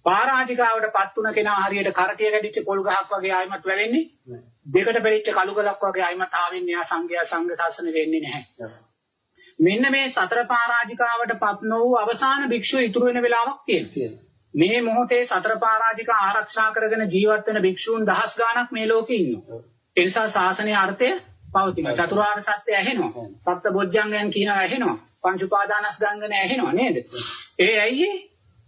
පාරාජිකාවටපත් තුන කෙනා හරියට කරටිය ගැදිච්ච පොල් ගහක් වගේ ආයිමත් වැවෙන්නේ නැහැ. දෙකට බෙරිච්ච කළු ගලක් වගේ ආයිමත් ආවෙන්නේ යා සංඝ ශාසනය වෙන්නේ නැහැ. මෙන්න මේ සතර පාරාජිකාවටපත් නොවු අවසාන භික්ෂුව ඉතුරු වෙන වෙලාවක් තියෙනවා. මේ මොහොතේ සතර පාරාජිකා ආරක්ෂා කරගෙන ජීවත් වෙන භික්ෂූන් දහස් ගාණක් මේ ලෝකේ ඉන්නවා. ඒ නිසා ශාසනයේ අර්ථය පවතිනවා. චතුරාර්ය සත්‍ය ඇහෙනවා. සත්‍ය බොජ්ජංගයන් කියනවා ඇහෙනවා. පංච උපාදානස්කන්ධන ඇහෙනවා නේද? ඒ ඇයි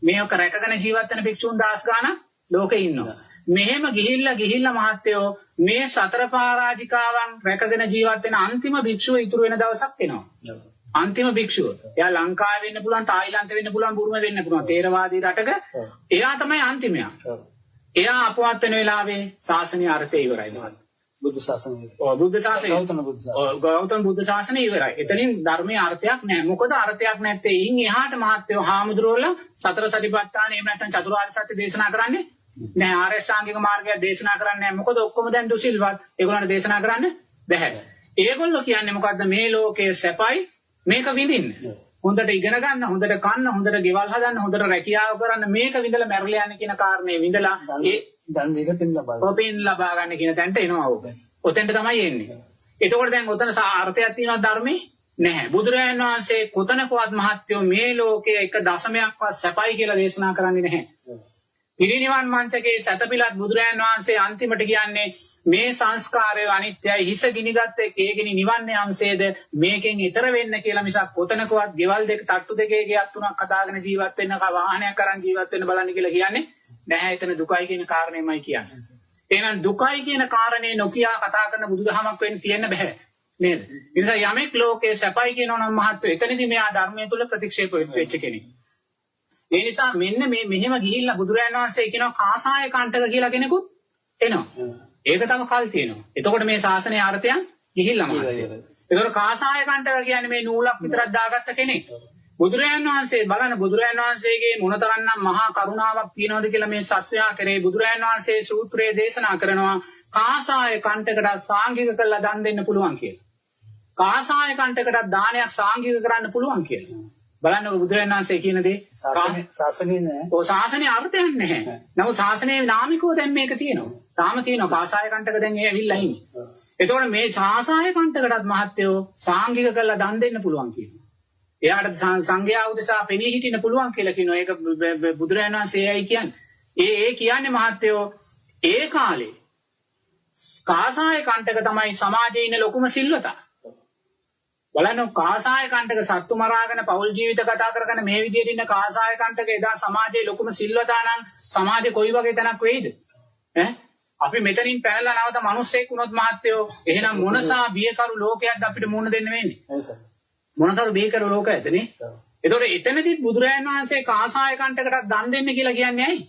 මේක රැකගෙන ජීවත් වෙන භික්ෂූන් දහස් ගාණක් ලෝකේ ඉන්නවා. මෙහෙම ගිහිල්ලා මහත්තයෝ මේ සතර පාරාජිකාවන් රැකගෙන ජීවත් වෙන අන්තිම භික්ෂුව ඉතුරු වෙන දවසක් එනවා. අන්තිම භික්ෂුව. එයා ලංකාවේ වෙන්න පුළුවන්, තායිලන්තේ වෙන්න පුළුවන්, බුරුම වෙන්න පුළුවන්. තේරවාදී රටක එයා තමයි අන්තිමයා. එයා අපවත් වෙන වෙලාවේ ශාසනීය අර්ථය ඉවරයි මහත්තයා. බුද්ධ ශාසනය. බුද්ධ ශාසනය. ගෞතම බුද්ධ ශාසනය ඉවරයි. එතනින් ධර්මයේ අර්ථයක් නැහැ. මොකද අර්ථයක් නැත්තේ ඉන් එහාට මහත්යෝ හාමුදුරුවෝ සතර සතිපට්ඨාන එහෙම නැත්නම් චතුරාර්ය සත්‍ය දේශනා කරන්නේ නැහැ. ආර්ය ශ්‍රාංගික මාර්ගය දේශනා කරන්නේ නැහැ. මොකද ඔක්කොම දැන් දුසිල්වත්. ඒගොල්ලන්ට දේශනා කරන්න බැහැ. ඒගොල්ලෝ කියන්නේ මොකද්ද මේ ලෝකයේ සැපයි මේක විඳින්න. හොඳට ඉගෙන ගන්න, හොඳට කන්න, හොඳට ගෙවල් හදන්න, හොඳට රැකියාව කරන්න මේක විඳලා මැරලා යන්න කියන කාරණේ විඳලා ඒ දැන් මේක පින් ලබා ගන්න. ඔපින් ලබා ගන්න කියන තැනට එනවා ඔබ. ඔතෙන්ට තමයි එන්නේ. එතකොට දැන් ඔතන අර්ථයක් තියෙනවා ධර්මේ නැහැ. බුදුරජාණන් වහන්සේ කොතනකවත් මහත්යෝ මේ ලෝකයේ එක දශමයක්වත් සැපයි කියලා දේශනා කරන්නේ නැහැ. පිරිනිවන් මංචකේ සතපිලත් බුදුරජාණන් වහන්සේ අන්තිමට කියන්නේ මේ සංස්කාරය අනිත්‍යයි හිස ගිනිගත්තේ කේගිනි නිවන්නේ යම්සේද මේකෙන් ඈතර වෙන්න කියලා මිසක් කොතනකවත් ගෙවල් දෙක තට්ටු දෙකේ ගියක් තුනක් හදාගෙන ජීවත් වෙන්න වාහනයක් අරන් ජීවත් වෙන්න බලන්න කියලා කියන්නේ නැහැ. එතන දුකයි කියන කාරණේමයි කියන්නේ. එහෙනම් දුකයි කියන කාරණේ නොකිය කතා කරන බුදුදහමක් වෙන්න තියෙන්න බෑ නේද? ඒ නිසා යමෙක් ලෝකේ සැපයි කියනවා නම් මහත්වෝ එතනදී මෙයා ධර්මයේ තුල ප්‍රතික්ෂේප වෙච්ච කෙනෙක්. ඒ නිසා මෙන්න මේ මෙහෙම ගිහිල්ලා බුදුරජාණන් වහන්සේ කියනවා කාසාය කණ්ඨක කියලා කෙනෙකුත් එනවා. ඒක තම කල් තියෙනවා. එතකොට මේ ශාසනයේ අර්ථයන් ගිහිල්ලාම. එතකොට කාසාය කණ්ඨක කියන්නේ මේ නූලක් විතරක් දාගත්ත කෙනෙක්. බුදුරජාණන් වහන්සේ බලන්න බුදුරජාණන් වහන්සේගේ මොනතරම්නම් මහා කරුණාවක් තියෙනවද කියලා මේ සත්‍යයා කරේ බුදුරජාණන් වහන්සේ සූත්‍රයේ දේශනා කරනවා කාසාය කණ්ඨකට සාංගික කරලා දන් දෙන්න පුළුවන් කියලා. කාසාය කණ්ඨකට දානයක් සාංගික කරන්න පුළුවන් කියලා. බලන්නකො බුදුරජාණන් වහන්සේ කියන දේ ශාසනයේ නෑ. ඔය ශාසනයේ අර්ථයක් නැහැ. නමුත් ශාසනයේ නාමිකව දැන් මේක තියෙනවා. තාම තියෙනවා කාසාය කණ්ඨක දැන් ඒ ඇවිල්ලා ඉන්නේ. එතකොට මේ කාසාය කණ්ඨකටත් මහත්යෝ සාංගික කරලා දන් දෙන්න පුළුවන් කියනවා. එයාට සංඝයා උදෙසා පෙනී හිටින්න පුළුවන් කියලා කියනවා. ඒක බුදුරජාණන් වහන්සේයි කියන්නේ. ඒ කියන්නේ මහත්යෝ ඒ කාලේ කාසාය කණ්ඨක තමයි සමාජයේ ඉන්න ලොකුම සිල්වතා. බලන්න කාසාය කණ්ඨක සත්තු මරාගෙන පෞල් ජීවිත කතා කරගෙන මේ විදිහට ඉන්න කාසාය කණ්ඨක එදා සමාජයේ ලොකුම සිල්වතා නම් සමාජේ කොයි වගේ තැනක් වෙයිද? අපි මෙතනින් පැනලා නැවත මිනිස්සෙක් වුණොත් මහත්යෝ එහෙනම් මොනසා බියකරු ලෝකයක්ද අපිට මුණ දෙන්න වෙන්නේ? මොනතර බියකරු ලෝකයක්ද නේ? ඒතකොට එතනදිත් බුදුරජාණන් වහන්සේ කාසාය කණ්ඨකටත් දන් දෙන්න කියලා කියන්නේ ඇයි?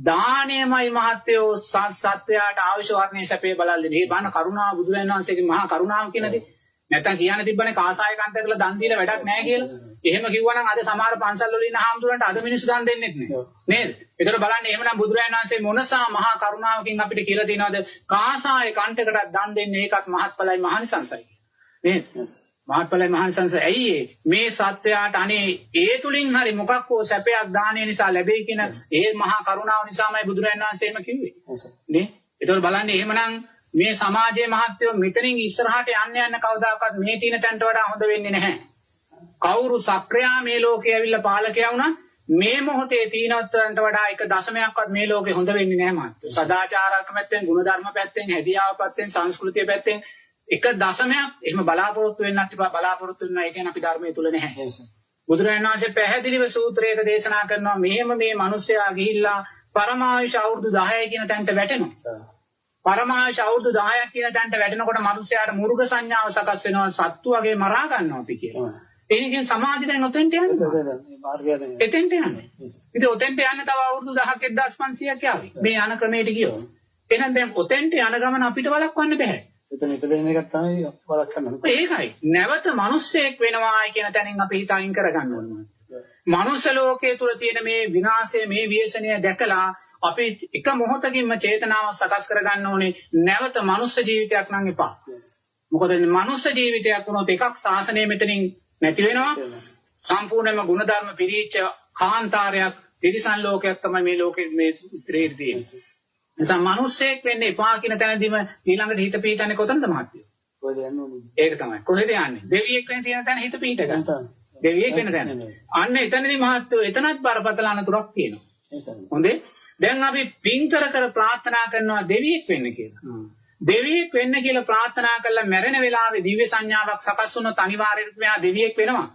දානයමයි මහත්යෝ සත්‍යයට අවශ්‍ය වර්ණයේ සැපේ බලල්ලේ. මේ බාන කරුණාව බුදුරජාණන් වහන්සේගේ මහා කරුණාව කියන දේ. නැත්තම් කියන්න තිබ්බනේ කාසාය කණ්ඨක කරලා දන් දීලා වැඩක් නැහැ කියලා. එහෙම කිව්වනම් අද සමහර පන්සල් වල ඉන්න හාමුදුරන්ට අද මිනිස්සු දන් දෙන්නෙත් නෑ. නේද? ඒතර බලන්න එහෙමනම් බුදුරජාණන් වහන්සේ මොනසා මහා කරුණාවකින් අපිට කියලා තියනවාද කාසාය කණ්ඨකටත් දන් දෙන්නේ ඒකත් මහත්ඵලයි මහානිසංසයි. නේද? මහත්ඵලයි මහානිසංසයි. ඇයි මේ සත්‍යයට අනේ ඒ තුලින් හරි මොකක් හෝ සැපයක් දානය නිසා ලැබෙයි කියන ඒ මහා කරුණාව නිසාමයි බුදුරජාණන් වහන්සේ එහෙම කිව්වේ. නේ? ඒතර බලන්න එහෙමනම් මේ සමාජයේ මහත්යෝ මෙතනින් ඉස්සරහට යන්න කවදාකවත් මේ තින තැනට වඩා හොඳ වෙන්නේ නැහැ. කවුරු සක්‍රියා මේ ලෝකේ ඇවිල්ලා පාලකයා වුණා මේ මොහොතේ තීනත්වන්ට වඩා එක දශමයක්වත් මේ ලෝකේ හොඳ වෙන්නේ නැහැ මහත්යෝ. සදාචාරාත්මක පැත්තෙන්, ගුණධර්ම පැත්තෙන්, හැදියාව පැත්තෙන්, සංස්කෘතිය පැත්තෙන් එක දශමයක් එහෙම බලාපොරොත්තු වෙන්නත් තිබා බලාපොරොත්තු වෙනවා. ඒ කියන්නේ අපි ධර්මයේ තුල නැහැ. බුදුරජාණන් වහන්සේ පැහැදිලිව සූත්‍රයක දේශනා කරනවා මෙහෙම මේ මිනිස්සයා ගිහිල්ලා පරමායුෂ අවුරුදු 10 කියන තැනට වැටෙනවා. පරමාශ අවුරුදු 10ක් කියන තැනට වැටෙනකොට මිනිස්යාට මුර්ග සංඥාව සකස් වෙනවා සත්තු වගේ මරා ගන්නවා අපි කියනවා. එනිකින් සමාධි දැන් ඔතෙන්ට යන්නේ. එතෙන්ට යන්නේ. ඉතින් ඔතෙන්ට යන්න තව අවුරුදු 1000ක් 1500ක් යාවි. මේ යන ක්‍රමයට ගියොත්. එහෙනම් දැන් ඔතෙන්ට යන ගමන අපිට වළක්වන්න බෑ. එතන ඉපදෙන එකක් තමයි වළක්වන්න. ඒකයි. නැවත මිනිස්සෙක් වෙනවායි කියන තැනින් අපි හිත අයින් කරගන්න ඕනේ. මනුෂ්‍ය ලෝකයේ තුල තියෙන මේ විනාශය මේ ව්‍යසනය දැකලා අපි එක මොහොතකින්ම චේතනාව සකස් කරගන්න ඕනේ නැවත මනුෂ්‍ය ජීවිතයක් නම් එපා. මොකද මනුෂ්‍ය ජීවිතයක් වුණොත් එකක් ශාසනය මෙතනින් නැති වෙනවා. සම්පූර්ණයෙන්ම ගුණධර්ම පිරීච්ච කාන්තාරයක් තිරිසන් ලෝකයක් තමයි මේ ලෝකෙ මේ ඉස්රේල් තියෙන්නේ. නිසා මනුෂ්‍යෙක් වෙන්න එපා කියන තැනදීම ඊළඟට හිත පීඩන්නේ කොතනද මහත්තයෝ? කොහෙද යන්න ඕනේ? ඒක තමයි. කොහෙද යන්නේ? දෙවියෙක් වෙන්න තියෙන තැන හිත පීඩ ගන්න. දෙවියෙක් වෙන්න තැන. අන්න එතනදී මහත්තයෝ එතනත් බරපතල අනතුරක් තියෙනවා. හොඳේ. දැන් අපි පින් කර ප්‍රාර්ථනා කරනවා දෙවියෙක් වෙන්න කියලා. දෙවියෙක් වෙන්න කියලා ප්‍රාර්ථනා කළා මැරෙන වෙලාවේ දිව්‍ය සංඥාවක් සකස් වුණොත් අනිවාර්යයෙන්ම මෙයා දෙවියෙක් වෙනවා.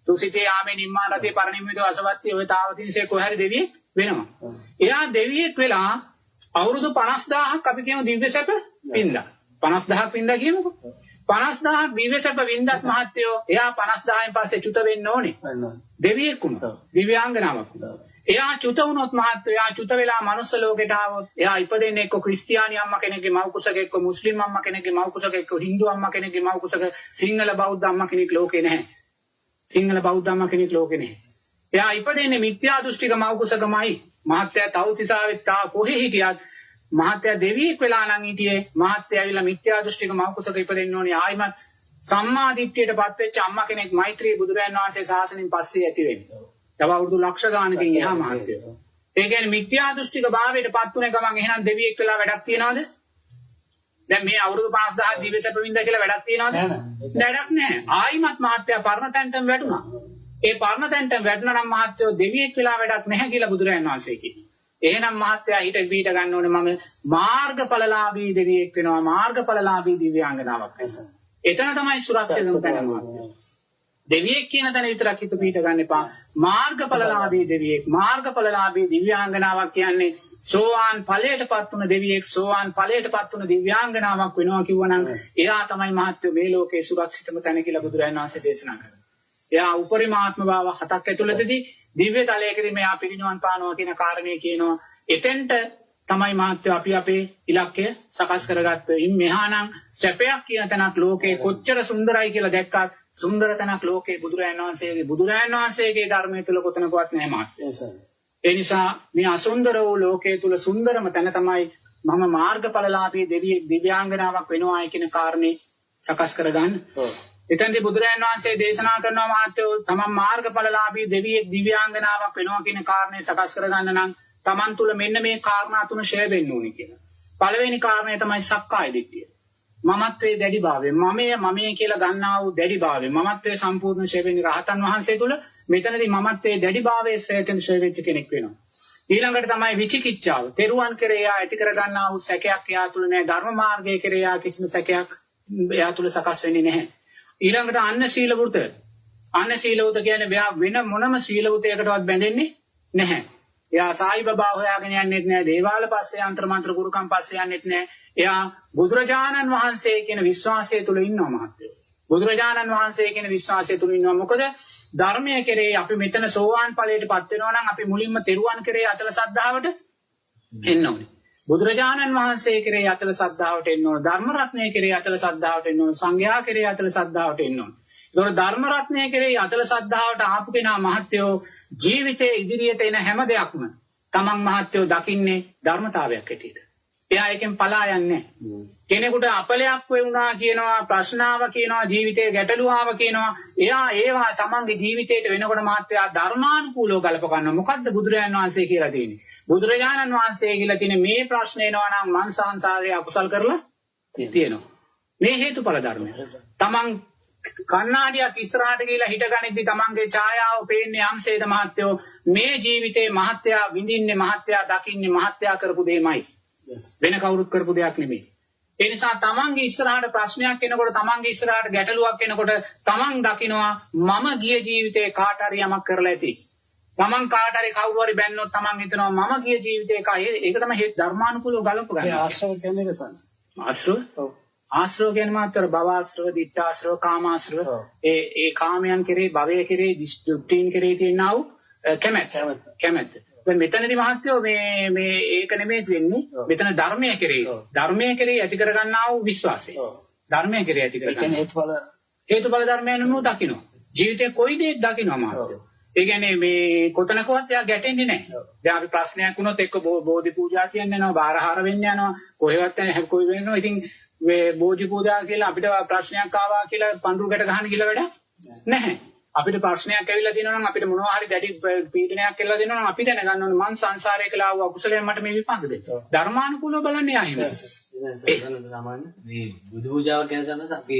තුසිතේ ආමේ නිම්මානතේ පරිනිම්මිතව අසවත්තේ ඔය තාවතින්සේ කොහරි දෙවියෙක් වෙනවා. එයා දෙවියෙක් වෙලා අවුරුදු 50000ක් අපි කියමු දිව්‍ය සැප වින්දා. 50000ක් වින්දා කියනකො 50000ක් දිව්‍ය සැප වින්දත් මහත්තයෝ එයා 50000න් පස්සේ චුත වෙන්න ඕනේ. දෙවියෙක් වුණා. දිව්‍යාංගනාවක් වුණා. එයා චුත වුණොත් මහත්තයෝ එයා චුත වෙලා මනුස්ස ලෝකෙට ආවොත් එයා ඉපදෙන්නේ එක්ක ක්‍රිස්තියානි අම්මා කෙනෙක්ගේ මව් කුසක එක්ක මුස්ලිම් අම්මා කෙනෙක්ගේ මව් කුසක එක්ක හින්දු අම්මා කෙනෙක්ගේ මව් කුසක සිංහල බෞද්ධ අම්මා කෙනෙක් ලෝකේ නැහැ. සිංහල බෞද්ධ අම්මා කෙනෙක් ලෝකේ නැහැ. එයා ඉපදෙන්නේ මිත්‍යා දෘෂ්ටික මව් කුසකමයි. මහත්තයා තවතිසාවෙත් තා කොහෙ හිටියත් මහත්තයා දෙවියෙක් වෙලා නම් හිටියේ මහත්තයා ඇවිල්ලා මිත්‍යා දෘෂ්ටික මව් කුසක ඉපදෙන්න ඕනේ. ආයිමත් සම්මා දිට්ඨියටපත් වෙච්ච අම්මා කෙනෙක් මෛත්‍රී බුදුරයන් වහන්සේ ශාසනයෙන් පස්සේ ඇති වෙන්නේ. තව අවුරුදු ලක්ෂ ගානකින් එහා මහත්තයෝ. ඒ කියන්නේ මිත්‍යා දෘෂ්ටික භාවයටපත් උනේ ගමන් එහෙනම් දෙවියෙක් වෙලා වැඩක් තියනවද? දැන් මේ අවුරුදු 5000 දිව්‍ය සැප වින්දා කියලා වැඩක් තියනවද? වැඩක් නැහැ. ආයිමත් මහත්තයා පරණ තැන්ටම වැටුණා. ඒ පරණ තැන්ටම වැටුණා නම් මහත්තයෝ දෙවියෙක් වෙලා වැඩක් නැහැ කියලා බුදුරයන් වහන්සේ කියනවා. එහෙනම් මහත්තයා හිත පිට ගන්න ඕනේ මම මාර්ගඵලලාභී දෙවියෙක් වෙනවා මාර්ගඵලලාභී දිව්‍යාංගනාවක් වෙනවා. එතන තමයි සුරක්ෂිතම තැන මහත්තයෝ. දෙවියෙක් කියන තැන විතරක් හිත පිට ගන්න එපා. මාර්ගඵලලාභී දෙවියෙක් මාර්ගඵලලාභී දිව්‍යාංගනාවක් කියන්නේ සෝවාන් ඵලයටපත් වුණ දෙවියෙක් සෝවාන් ඵලයටපත් වුණ දිව්‍යාංගනාවක් වෙනවා කිව්වනම් එයා තමයි මහත්තයෝ මේ ලෝකේ සුරක්ෂිතම තැන කියලා බුදුරජාණන් වහන්සේ දේශනා කරනවා. එයා උපරිමාත්ම භාව 7ක් ඇතුළතදී දිව්‍ය තලයකදී මෙයා පිරිනිවන් පානවා කියන කාරණේ කියනවා. එතෙන්ට තමයි මහත්තයෝ අපි අපේ ඉලක්කය සකස් කරගත්තේ. ඉන් මෙහානම් සැපයක් කියන තැනක් ලෝකේ කොච්චර සුන්දරයි කියලා දැක්කත් සුන්දර තැනක් ලෝකේ බුදුරජාණන් වහන්සේගේ ධර්මයේ තුල කොතනකවත් නැහැ මහත්තයෝ. ඒ නිසා මේ අසුන්දර වූ ලෝකයේ තුල සුන්දරම තැන තමයි මම මාර්ගඵලලාභී දිව්‍යාංගනාවක් වෙනවායි කියන කාරණේ සකස් කරගන්න. එතෙන්දී බුදුරජාණන් වහන්සේ දේශනා කරනවා මහත්තයෝ තමන් මාර්ගඵලලාභී දිව්‍යාංගනාවක් වෙනවා කියන කාරණේ සකස් කරගන්න නම් තමන් තුල මෙන්න මේ කාරණා තුන ෂෙයා වෙන්න ඕනේ කියලා. පළවෙනි කාරණය තමයි සක්කාය දිට්ඨිය. මමත්වයේ දැඩිභාවය. මමයේ කියලා ගන්නා වූ දැඩිභාවය. මමත්වයේ සම්පූර්ණ ෂෙයා වෙන්නේ රහතන් වහන්සේ තුල. මෙතනදී මමත්වයේ දැඩිභාවයේ ෂෙයා වෙච්ච කෙනෙක් වෙනවා. ඊළඟට තමයි විචිකිච්ඡාව. තෙරුවන් කෙරේ යා ඇති කර ගන්නා වූ සැකයක් යා තුල නැහැ. ධර්ම මාර්ගයේ කෙරේ යා කිසිම සැකයක් යා තුල සකස් වෙන්නේ නැහැ. ඊළඟට අන්න සීල වෘත. අන්න සීල වෘත කියන්නේ මෙයා වෙන මොනම සීල වෘතයකටවත් බැඳෙන්නේ නැහැ. එයා සායි බබා හොයාගෙන යන්නෙත් නැහැ. දේවාල පස්සේ අන්තර මන්ත්‍ර ගුරුකම් පස්සේ යන්නෙත් නැහැ. එයා බුදුරජාණන් වහන්සේ කියන විශ්වාසය තුල ඉන්නවා මහත්තයෝ. බුදුරජාණන් වහන්සේ කියන විශ්වාසය තුල ඉන්නවා. මොකද ධර්මයේ කෙරේ අපි මෙතන සෝවාන් ඵලයටපත් වෙනවා නම් අපි මුලින්ම තෙරුවන් කෙරේ අචල ශ්‍රද්ධාවට එන්න ඕනේ. බුදුරජාණන් වහන්සේ කෙරේ අචල ශ්‍රද්ධාවට එන්න ඕනේ. ධර්ම රත්නයේ කෙරේ අචල ශ්‍රද්ධාවට එන්න ඕනේ. සංඝයා කෙරේ අචල ශ්‍රද්ධාවට එන්න ඕනේ. ඒතකොට ධර්ම රත්නයේ කෙරේ අචල ශ්‍රද්ධාවට ආපු කෙනා මහත්තයෝ ජීවිතයේ ඉදිරියට එන හැම දෙයක්ම තමන් මහත්තයෝ දකින්නේ ධර්මතාවයක් හැටියට. එයා එකෙන් පලා යන්නේ නැහැ. කෙනෙකුට අපලයක් වුණා කියනවා ප්‍රශ්නාව කියනවා ජීවිතයේ ගැටලුවාව කියනවා. එයා ඒවා තමන්ගේ ජීවිතයට වෙනකොට මහත්තයා ධර්මානුකූලව ගලප ගන්නවා. මොකද්ද බුදුරජාණන් වහන්සේ කියලා තියෙන්නේ? බුදුරජාණන් වහන්සේ කියලා තියෙන මේ ප්‍රශ්නේ එනවා නම් මං සංසාරයේ අකුසල් කරලා තියෙනවා. මේ හේතුඵල ධර්මය. තමන් කන්නාඩියක් ඉස්සරහට ගිහලා හිටගනිද්දි තමන්ගේ ඡායාව පේන්නේ යම්සේද මහත්තයෝ මේ ජීවිතේ මහත්තයා විඳින්නේ මහත්තයා දකින්නේ මහත්තයා කරපු දෙයමයි. වෙන කවුරුත් කරපු දෙයක් නෙමෙයි. ඒ නිසා තමන්ගේ ඉස්සරහට ප්‍රශ්නයක් එනකොට තමන්ගේ ඉස්සරහට ගැටලුවක් එනකොට තමන් දකිනවා මම ගිය ජීවිතේ කාට හරි යමක් කරලා ඇති. තමන් කාට හරි කවුරු හරි බැන්නොත් තමන් හිතනවා මම ගිය ජීවිතේ ඒක තමයි ධර්මානුකූලව ගලප ගන්න. ආශ්‍රව කියන්නේ ඒකසන්ස්. ආශ්‍රව? ඔව්. ආශ්‍රව කියන්නේ මාතර භවආශ්‍රව, ditthාශ්‍රව, කාමාශ්‍රව. ඒ කාමයන් කෙරේ, භවය කෙරේ, දෘෂ්ටීන් කෙරේ තියෙනා වූ කැමැත්ත. දැන් මෙතනදී මහත්තයෝ මේ ඒක නෙමෙයි වෙන්නේ. මෙතන ධර්මයේ කෙරේ ඇති කර ගන්නා වූ විශ්වාසය. ධර්මයේ කෙරේ ඇති කර ගන්න. හේතුඵල ධර්මයන් නෝ දකින්න. ජීවිතේ කොයි දෙයක් දකින්නවා මහත්තයෝ. ඒ කියන්නේ මේ කොතනකවත් එයා ගැටෙන්නේ නැහැ. දැන් අපි ප්‍රශ්නයක් වුණොත් එක්ක බෝධි පූජා කියන්න යනවා, බාරහාර වෙන්න යනවා, කොහෙවත් නැහැ කොයි වෙනවා. ඉතින් මේ බෝධි පූජා කියලා අපිට ප්‍රශ්නයක් ආවා කියලා පඳුරු ගැට ගහන්න කියලා වැඩ නැහැ. අපිට ප්‍රශ්නයක් ඇවිල්ලා තියෙනවා නම් අපිට මොනවා හරි දැඩි පීඩනයක් කියලා දෙනවා නම් අපි දැනගන්න ඕනේ මං සංසාරේ කියලා ආව අකුසලයෙන් මට මේ විපාක දෙන්න. ධර්මානුකූලව බලන්නේ ආයෙම. සාමාන්‍ය මේ බුදු පූජාව කියන සම්මත අපි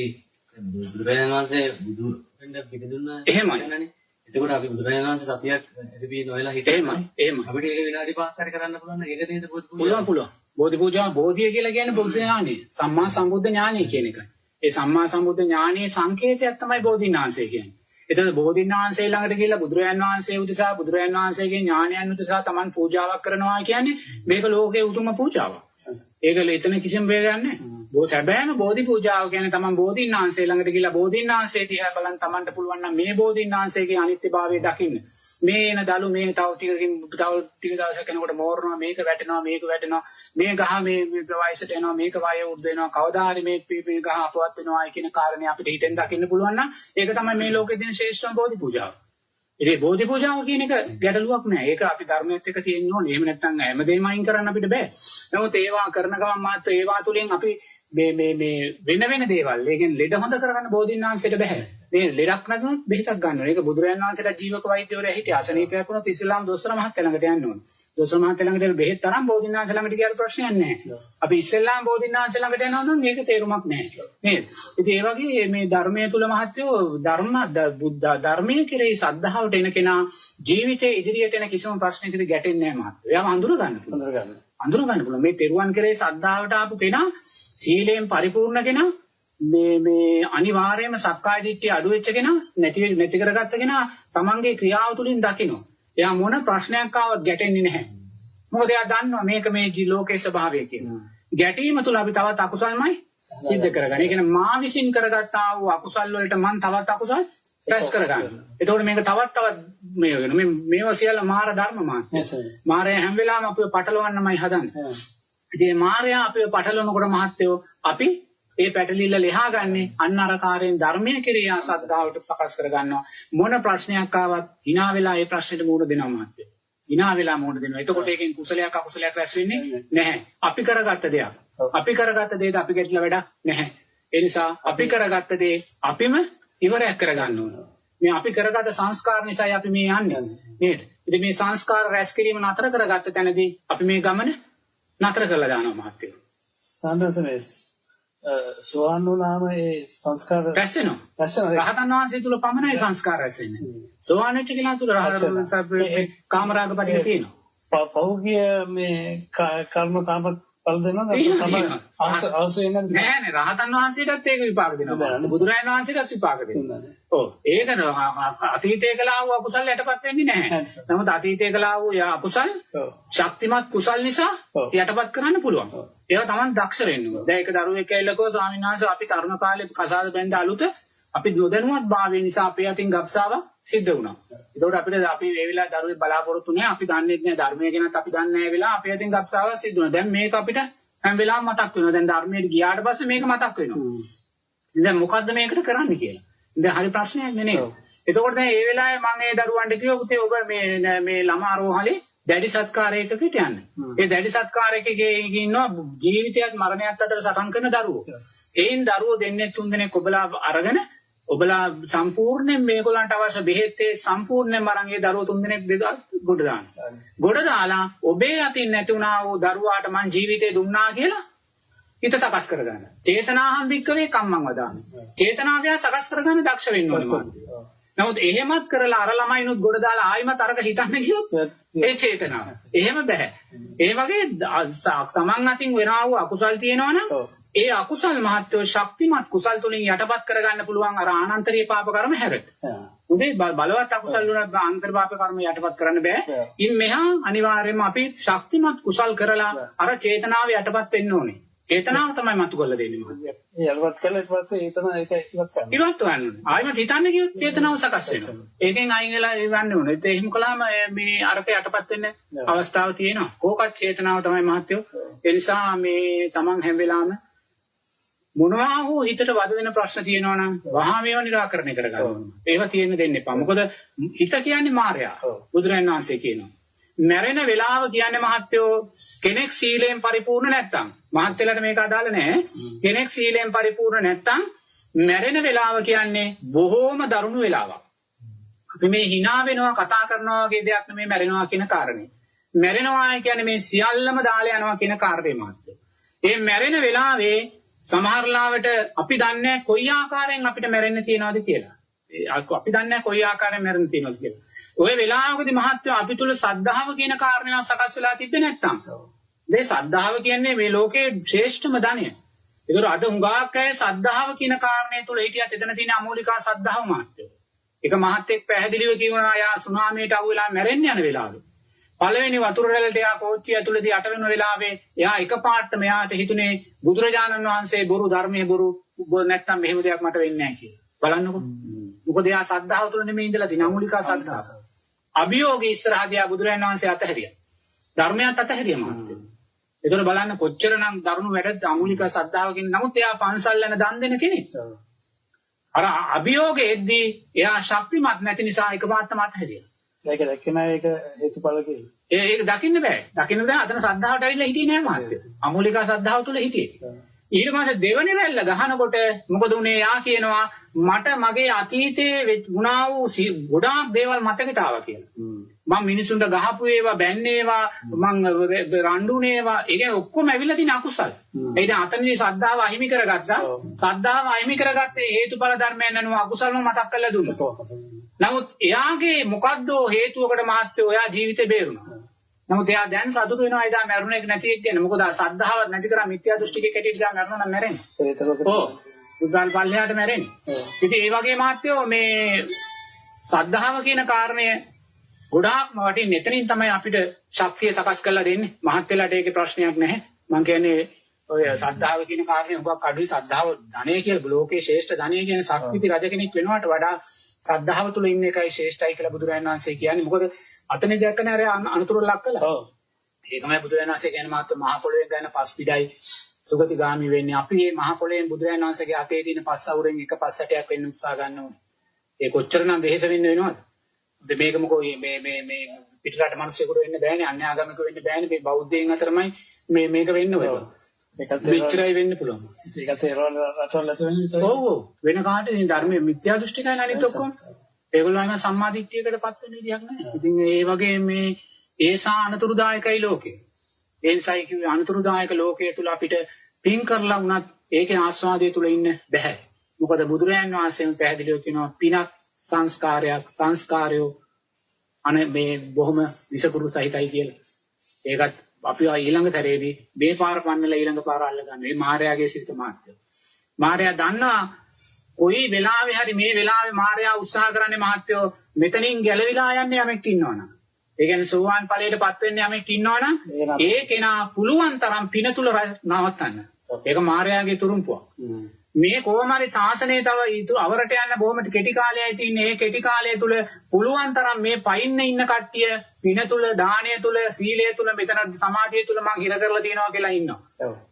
බුදුරජාණන් වහන්සේ බුදු වෙන්න පිට දුන්නා. එහෙමයි. එතකොට අපි බුදුරජාණන් වහන්සේ සතියක් ඇසිපී නොයලා හිටියේ. එහෙමයි. අපිට ඒක විනාඩි 5ක් හරි කරන්න පුළුවන් නේද? ඒක නේද බුදු පූජාව? පුළුවන්. බෝධි පූජා බෝධිය කියලා කියන්නේ බුද්ධ ඥානෙ. සම්මා සම්බුද්ධ ඥානෙ කියන එකයි. ඒ සම්මා සම්බුද්ධ ඥානයේ සංකේතයක් තමයි බෝධිඥානසය කියන්නේ. එතකොට බෝධිඥානසය ළඟට ගිහිල්ලා බුදුරජාන් වහන්සේ උදෙසා බුදුරජාන් වහන්සේගේ ඥානයන් උදෙසා Taman පූජාවක් කරනවා කියන්නේ මේක ලෝකයේ උතුම්ම පූජාවක්. ඒකල එතන කිසිම වේගයක් නැහැ. සැබෑම බෝධි පූජාව කියන්නේ තමන් බෝධීන් වහන්සේ ළඟට ගිහිල්ලා බෝධීන් වහන්සේ දිහා බලන් තමන්ට පුළුවන් නම් මේ බෝධීන් වහන්සේගේ අනිත්‍යභාවය දකින්න. මේ එන දලු මේ තව ටික දවසක් යනකොට මෝරනවා මේක වැටෙනවා මේ ගහ මේ වයසට එනවා මේක වය උඩ වෙනවා කවදා හරි මේ ගහ අපවත් වෙනවා කියන කාරණේ අපිට හිතෙන් දකින්න පුළුවන් නම් ඒක තමයි මේ ලෝකේ තියෙන ශ්‍රේෂ්ඨම බෝධි පූජාව. ඉතින් බෝධි පූජාව කියන එක ගැටලුවක් නෑ. ඒක අපි ධර්මයේත් එක්ක තියෙන්න ඕනේ. එහෙම නැත්නම් හැමදේම අයින් කරන්න අපිට බෑ. නමුත් ඒවා කරන ගමන් මාත් ඒවා තුලින් අපි මේ වෙන දේවල්. ඒ කියන්නේ ලෙඩ හොඳ කරගන්න බෝධීන් වහන්සේට බෑ. මේ ලෙඩක් නැතුනොත් බෙහෙතක් ගන්න ඕනේ. ඒක බුදුරජාණන් වහන්සේට ජීවක වෛද්‍යවරයා හිටියා. අසනීපයක් වුණොත් ඉස්ලාම් දොස්තර මහත්තයා ළඟට යන්න ඕනේ. දොස්තර මහත්තයා ළඟට බෙහෙත් තරම් බෝධීන් වහන්සේ ළඟට ගියාට ප්‍රශ්නයක් නෑ. අපි ඉස්ලාම් බෝධීන් වහන්සේ ළඟට යනවා නම් මේක තේරුමක් නෑ. නේද? ඉතින් ඒ වගේ මේ ධර්මයේ තුල මහත්යෝ ධර්මයේ කෙරෙහි ශ්‍රද්ධාවට එන කෙනා ජීවිතේ ඉදිරියට එන කිසිම ප්‍රශ්නයකට ගැටෙන්නේ නෑ මහත්යෝ. එයාම හඳුන ගන්න පුළුවන්. මේ තෙරුවන් කෙරෙහි ශ්‍රද්ධාවට ආපු කෙනා සීලයෙන් පරිපූර්ණ කෙනා මේ අනිවාර්යයෙන්ම සක්කාය දිට්ඨිය අඩු වෙච්ච කෙනා නැති කරගත්ත කෙනා තමන්ගේ ක්‍රියාව තුළින් දකිනවා. එයා මොන ප්‍රශ්නයක් ආවත් ගැටෙන්නේ නැහැ. මොකද එයා දන්නවා මේක මේ ලෝකේ ස්වභාවය කියලා. ගැටීම තුළ අපි තවත් අකුසල්මයි සිද්ධ කරගන්නේ. ඒ කියන්නේ මා විසින් කරගත්තා වූ අකුසල් වලට මම තවත් අකුසල් රැස් කරගන්නවා. එතකොට මේක තවත් මේ වෙන මේවා සියල්ල මාර ධර්ම මාත්‍ය. මාරය හැම වෙලාවෙම අපිව පටලවන්නමයි හදන්නේ. ඉතින් මාරයා අපිව පටලවනකොට මහත්යෝ අපි ඒ පැටලිල්ල ලෙහා ගන්නේ අන්න අරකාරයෙන් ධර්මයේ කිරියා සද්ධාවට සකස් කර ගන්නවා. මොන ප්‍රශ්නයක් ආවත් hina වෙලා ඒ ප්‍රශ්නෙට මුහුණ දෙනවා මහත්ය. hina වෙලා මුහුණ දෙනවා. එතකොට ඒකෙන් කුසලයක් අකුසලයක් රැස් වෙන්නේ නැහැ. අපි කරගත්ත දෙයක්. අපි කරගත්ත දේද අපි ගැටලා වැඩක් නැහැ. ඒ නිසා අපි කරගත්ත දේ අපිම ඉවරයක් කරගන්න ඕන. මේ අපි කරගත්ත සංස්කාර නිසායි අපි මේ යන්නේ. නේද? ඉතින් මේ සංස්කාර රැස් කිරීම නතර කරගත්ත තැනදී අපි මේ ගමන නතර කරලා දානවා මහත්ය. සාන්දසනේ සෝවාන් වුණාම ඒ සංස්කාර රැස් වෙනවා. රහතන් වහන්සේ තුල පමණයි සංස්කාර රැස් වෙන්නේ. සෝවාන් වෙච්ච කෙනා තුල රහතන් වහන්සේ කාමරාග පටික තියෙනවා. පෞගිය මේ කර්ම තාම පළ දෙනවද? තමයි අවශ්‍ය වෙනද? නෑ රහතන් වහන්සේටත් ඒක විපාක දෙනවා. බුදුරජාණන් වහන්සේටත් විපාක දෙනවා. ඔව් ඒක අතීතයේ කළා වූ අකුසල් යටපත් වෙන්නේ නැහැ. නමුත් අතීතයේ කළා වූ අකුසල් ශක්තිමත් කුසල් නිසා යටපත් කරන්න පුළුවන්. ඒවා Taman දක්ෂ වෙන්න ඕනේ. දැන් ඒක දරුවෙක් ඇවිල්ලා ස්වාමීන් වහන්සේ අපි තරුණ කාලේ කසාද බැඳ අලුත අපි නොදැනුවත් භාවය නිසා අපේ අතින් ගබ්සාවක් සිද්ධ වුණා. ඒකෝට අපි මේ වෙලාවේ දරුවෙක් බලාපොරොත්තු නැහැ. අපි දන්නේ නැහැ ධර්මය ගැනත් අපි දන්නේ නැහැ වෙලාව අපේ අතින් ගබ්සාවක් සිද්ධ වුණා. දැන් මේක අපිට හැම වෙලාවෙම මතක් වෙනවා. දැන් ධර්මයට ගියාට පස්සේ මේක මතක් වෙනවා. දැන් මොකද්ද මේකට කරන්න කියලා. දැන් හරි ප්‍රශ්නයක් නේ නේද? එතකොට දැන් මේ වෙලාවේ මම ඒ දරුවන්ට කිව්වා පුතේ ඔබ මේ ළමා රෝහලේ දැඩි සත්කාරයකට යන්න. ඒ දැඩි සත්කාරයකගේ ඉන්නවා ජීවිතයත් මරණයත් අතර සටන් කරන දරුවෝ. ඒන් දරුවෝ දෙන්නේ තුන් දෙනෙක් ඔබලා අරගෙන ඔබලා සම්පූර්ණයෙන් මේගොල්ලන්ට අවශ්‍ය බෙහෙත්තේ සම්පූර්ණයෙන්ම අරන් ඒ දරුවෝ තුන් දෙනෙක් ගොඩ දානවා. ගොඩ දාලා ඔබේ අතින් නැති වුණා වූ දරුවාට මං ජීවිතේ දුන්නා කියලා හිත සකස් කරගන්න. චේතනාහම් භික්කවේ කම්මං වදාමි. චේතනාවය සකස් කරගන්න දක්ෂ වෙන්න ඕනේ. නමුත් එහෙමත් කරලා අර ළමයිනුත් ගොඩ දාලා ආයිමත් අරක හිතන්න ගියොත් ඒ චේතනාව. එහෙම බෑ. ඒ වගේ තමන් අතින් වෙනා වූ අකුසල් තියෙනවා නම් ඒ අකුසල් මහත්වෝ ශක්තිමත් කුසල් තුලින් යටපත් කරගන්න පුළුවන් අර ආනන්තරීය පාප කර්ම හැරෙත්. උදේ බලවත් අකුසල් වුණත් ආනන්තර පාප කර්ම යටපත් කරන්න බෑ. ඉන් මෙහා අනිවාර්යයෙන්ම අපි ශක්තිමත් කුසල් කරලා අර චේතනාව යටපත් වෙන්න ඕනේ. චේතනාව තමයි මතු කරලා දෙන්නේ මහත්තයා. ඒ යටපත් කළා ඊට පස්සේ ඒක ඉවත් කරන්න. ඉවත් ගන්න ඕනේ. ආයෙත් හිතන්න කිව්වොත් චේතනාව සකස් වෙනවා. ඒකෙන් අයින් වෙලා ඉවන්න ඕනේ. ඒත් එහෙම කළාම මේ අරක යටපත් වෙන්න අවස්ථාවක් තියෙනවා. කෝකත් චේතනාව තමයි මහත්තයෝ. ඒ නිසා මේ Taman හැම වෙලාවෙම මොනවා හෝ හිතට වද දෙන ප්‍රශ්න තියෙනවා නම් වහා මේවා निराකරණය කරගන්න ඕනේ. ඒවා තියෙන්න දෙන්න එපා. මොකද හිත කියන්නේ මායя. බුදුරජාණන් වහන්සේ කියනවා. මැරෙන වෙලාව කියන්නේ මහත්තයෝ කෙනෙක් සීලයෙන් පරිපූර්ණ නැත්තම් මහත්තයලට මේක අදාළ නැහැ. කෙනෙක් සීලයෙන් පරිපූර්ණ නැත්තම් මැරෙන වෙලාව කියන්නේ බොහෝම දරුණු වෙලාවක්. අපි මේ hina වෙනවා කතා කරනවා වගේ දෙයක් නෙමෙයි මැරෙනවා කියන කාරණේ. මැරෙනවා කියන්නේ මේ සියල්ලම දාලා යනවා කියන කාරණේ මහත්තයෝ. ඒ මැරෙන වෙලාවේ සමහරලාවට අපි දන්නේ කොයි ආකාරයෙන් අපිට මැරෙන්න තියනවද කියලා. අපි දන්නේ කොයි ආකාරයෙන් මැරෙන්න තියනවද කියලා. ඔය වෙලාවකදී මහත්වෝ අපි තුල සද්ධාව කියන කාරණාව සකස් වෙලා තිබ්බේ නැත්තම්. මේ සද්ධාව කියන්නේ මේ ලෝකේ ශ්‍රේෂ්ඨම ධනය. ඒතර අද හුඟක් අය සද්ධාව කියන කාරණේ තුල හිටියත් එතන තියෙන අමූලිකා සද්ධාව මහත්වෝ. ඒක මහත්ෙක් පැහැදිලිව කියනවා යා සුනාමියට අහු වෙලා මැරෙන්න යන වෙලාවේ. පළවෙනි වතුර රැල්ලට එයා කෝච්චිය ඇතුළේදී යට වෙන වෙලාවේ එයා එකපාරට මෙයාට හිතුනේ බුදුරජාණන් වහන්සේ බොරු ධර්මයේ බොරු නැත්තම් මෙහෙම දෙයක් මට වෙන්නේ නැහැ කියලා. බලන්නකො. මොකද එයා සද්ධාව තුළ නෙමෙයි ඉඳලා තියෙන අමූලිකා සද්ධාව. අභියෝගී ඉස්සරහදී බුදුරජාණන් වහන්සේ අතහැරියා. ධර්මයට අතහැරියා මහත්තයෝ. ඒතර බලන්න කොච්චරනම් දරුණු වැඩද අමූලිකා සද්ධාවකින්. නමුත් එයා පන්සල් යන දන් දෙන කෙනෙක්. අර අභියෝගයේදී එයා ශක්තිමත් නැති නිසා එකපාරටම අතහැරියා. ඒක දැක්කම ඒක හේතුඵල කියලා. ඒක දකින්න බෑ. දකින්න බෑ. අතන සද්ධාවට ඇවිල්ලා හිටියේ නෑ මහත්තයෝ. අමූලිකා සද්ධාව තුළ හිටියේ. ඊට පස්සේ දෙවනි රැල්ල ගහනකොට මොකද උනේ? යා කියනවා මට මගේ අතීතයේ වුණා වූ ගොඩාක් දේවල් මතකට ආවා කියලා. මම මිනිසුන්ට ගහපු ඒවා, බැන්නේ ඒවා, මං රණ්ඩුනේ ඒවා, ඒ කියන්නේ ඔක්කොම ඇවිල්ලා තියෙන අකුසල්. ඒ දැන් අතනදී සද්ධාව අහිමි කරගත්තා. සද්ධාව අහිමි කරගත්තේ හේතුඵල ධර්මයන් අනුව අකුසල්ම මතක් කරලා දුන්නා. නමුත් එයාගේ මොකද්ද හේතුවකට මහත්වෝ එයා ජීවිතේ බේරුණා. නමුත් එයා දැන් සතුටු වෙනවා එදා මරුණ එක නැති එක කියන්නේ. මොකද සද්ධාව නැති කරා මිත්‍යා දෘෂ්ටිකේ කැටියට ගියා මරනවා නම් මැරෙන්නේ. ඔව්. බුද්ධාල් පල්ලෙහාට මැරෙන්නේ. ඉතින් ඒ වගේ මහත්වෝ මේ සද්ධාව කියන කාරණය ගොඩාක්ම වටින් එතනින් තමයි අපිට ශක්තිය සකස් කරලා දෙන්නේ. මහත් වෙලාට ඒකේ ප්‍රශ්නයක් නැහැ. මම කියන්නේ ඔය සද්ධාව කියන කාරණේ උගක් අඩුයි. සද්ධාව ධනෙ කියලා ලෝකේ ශ්‍රේෂ්ඨ ධනෙ කියන ශක්තිති රජ කෙනෙක් වෙනවට වඩා සද්ධාව තුල ඉන්න එකයි ශ්‍රේෂ්ඨයි කියලා බුදුරජාණන් වහන්සේ කියන්නේ. මොකද අතනේ දැක්කනේ අර අනුතුරු ලක් කළා. ඔව්. ඒකමයි බුදුරජාණන් වහන්සේ කියන්නේ මාත් මහ පොළොවෙන් ගන්න පස් පිටයි සුගතිගාමි වෙන්නේ. අපි මේ මහ පොළොවෙන් බුදුරජාණන් වහන්සේගේ අතේ තියෙන පස් අවුරෙන් එක පස් ඇටයක් වෙන්න උත්සාහ ගන්න ඕනේ. ඒ කොච්චරනම් වෙහෙස වෙන්න වෙනවද? මේක මොකෝ මේ පිටරට මිනිස්සුෙකුට වෙන්න බෑනේ, අන්‍යාගමික වෙන්න බෑනේ. මේ බෞද්ධයන් අතරමයි මේක වෙන්න ඕනේ. ඒකත් මෙච්චරයි වෙන්න පුළුවන්. ඒකත් ඒ රටවල වෙන්නේ. ඔව් ඔව්. වෙන කාටද මේ ධර්මයේ මිත්‍යා දෘෂ්ටිකයි අනිත් ඔක්කොම. ඒගොල්ලෝ අයිම සම්මා දිට්ඨියකටපත් වෙන්න විදියක් නැහැ. ඉතින් ඒ වගේ මේ ඒසා අනතුරුදායකයි ලෝකේ. ඒ නිසායි කිව්වේ අනතුරුදායක ලෝකයේ තුල අපිට පින් කරලා වුණත් ඒකේ ආස්වාදයේ තුල ඉන්න බෑ. මොකද බුදුරයන් වහන්සේම පැහැදිලිව කියනවා පිනක් සංස්කාරයෝ මේ බොහොම විසකුරු සහිතයි කියලා. ඒකත් අපි ඊළඟ තරේදී මේ පාර පන්නලා ඊළඟ පාර අල්ල ගන්න. මේ මායාවේ සිත මාත්‍ය. මායා දන්නා කොයි වෙලාවෙ හරි මේ වෙලාවේ මායා උත්සාහ කරන්නේ මහත්යෝ මෙතනින් ගැලවිලා යන්නේ යමෙක් ඉන්නවනම්. ඒ කියන්නේ සෝවාන් ඵලයටපත් වෙන්නේ යමෙක් ඉන්නවනම් ඒ කෙනා පුළුවන් තරම් පින තුල නවත්තන්න. ඒක මායාවේ තුරුම්පුවක්. මේ කොහොම හරි ශාසනයේ තව අවරට යන්න බොහොම කෙටි කාලයයි තියෙන්නේ. මේ කෙටි කාලය තුල පුළුවන් තරම් මේ පයින්න ඉන්න කට්ටිය පින තුල, දානය තුල, සීලය තුල, මෙතන සමාධිය තුල මං හිර කරලා තියනවා කියලා ඉන්නවා.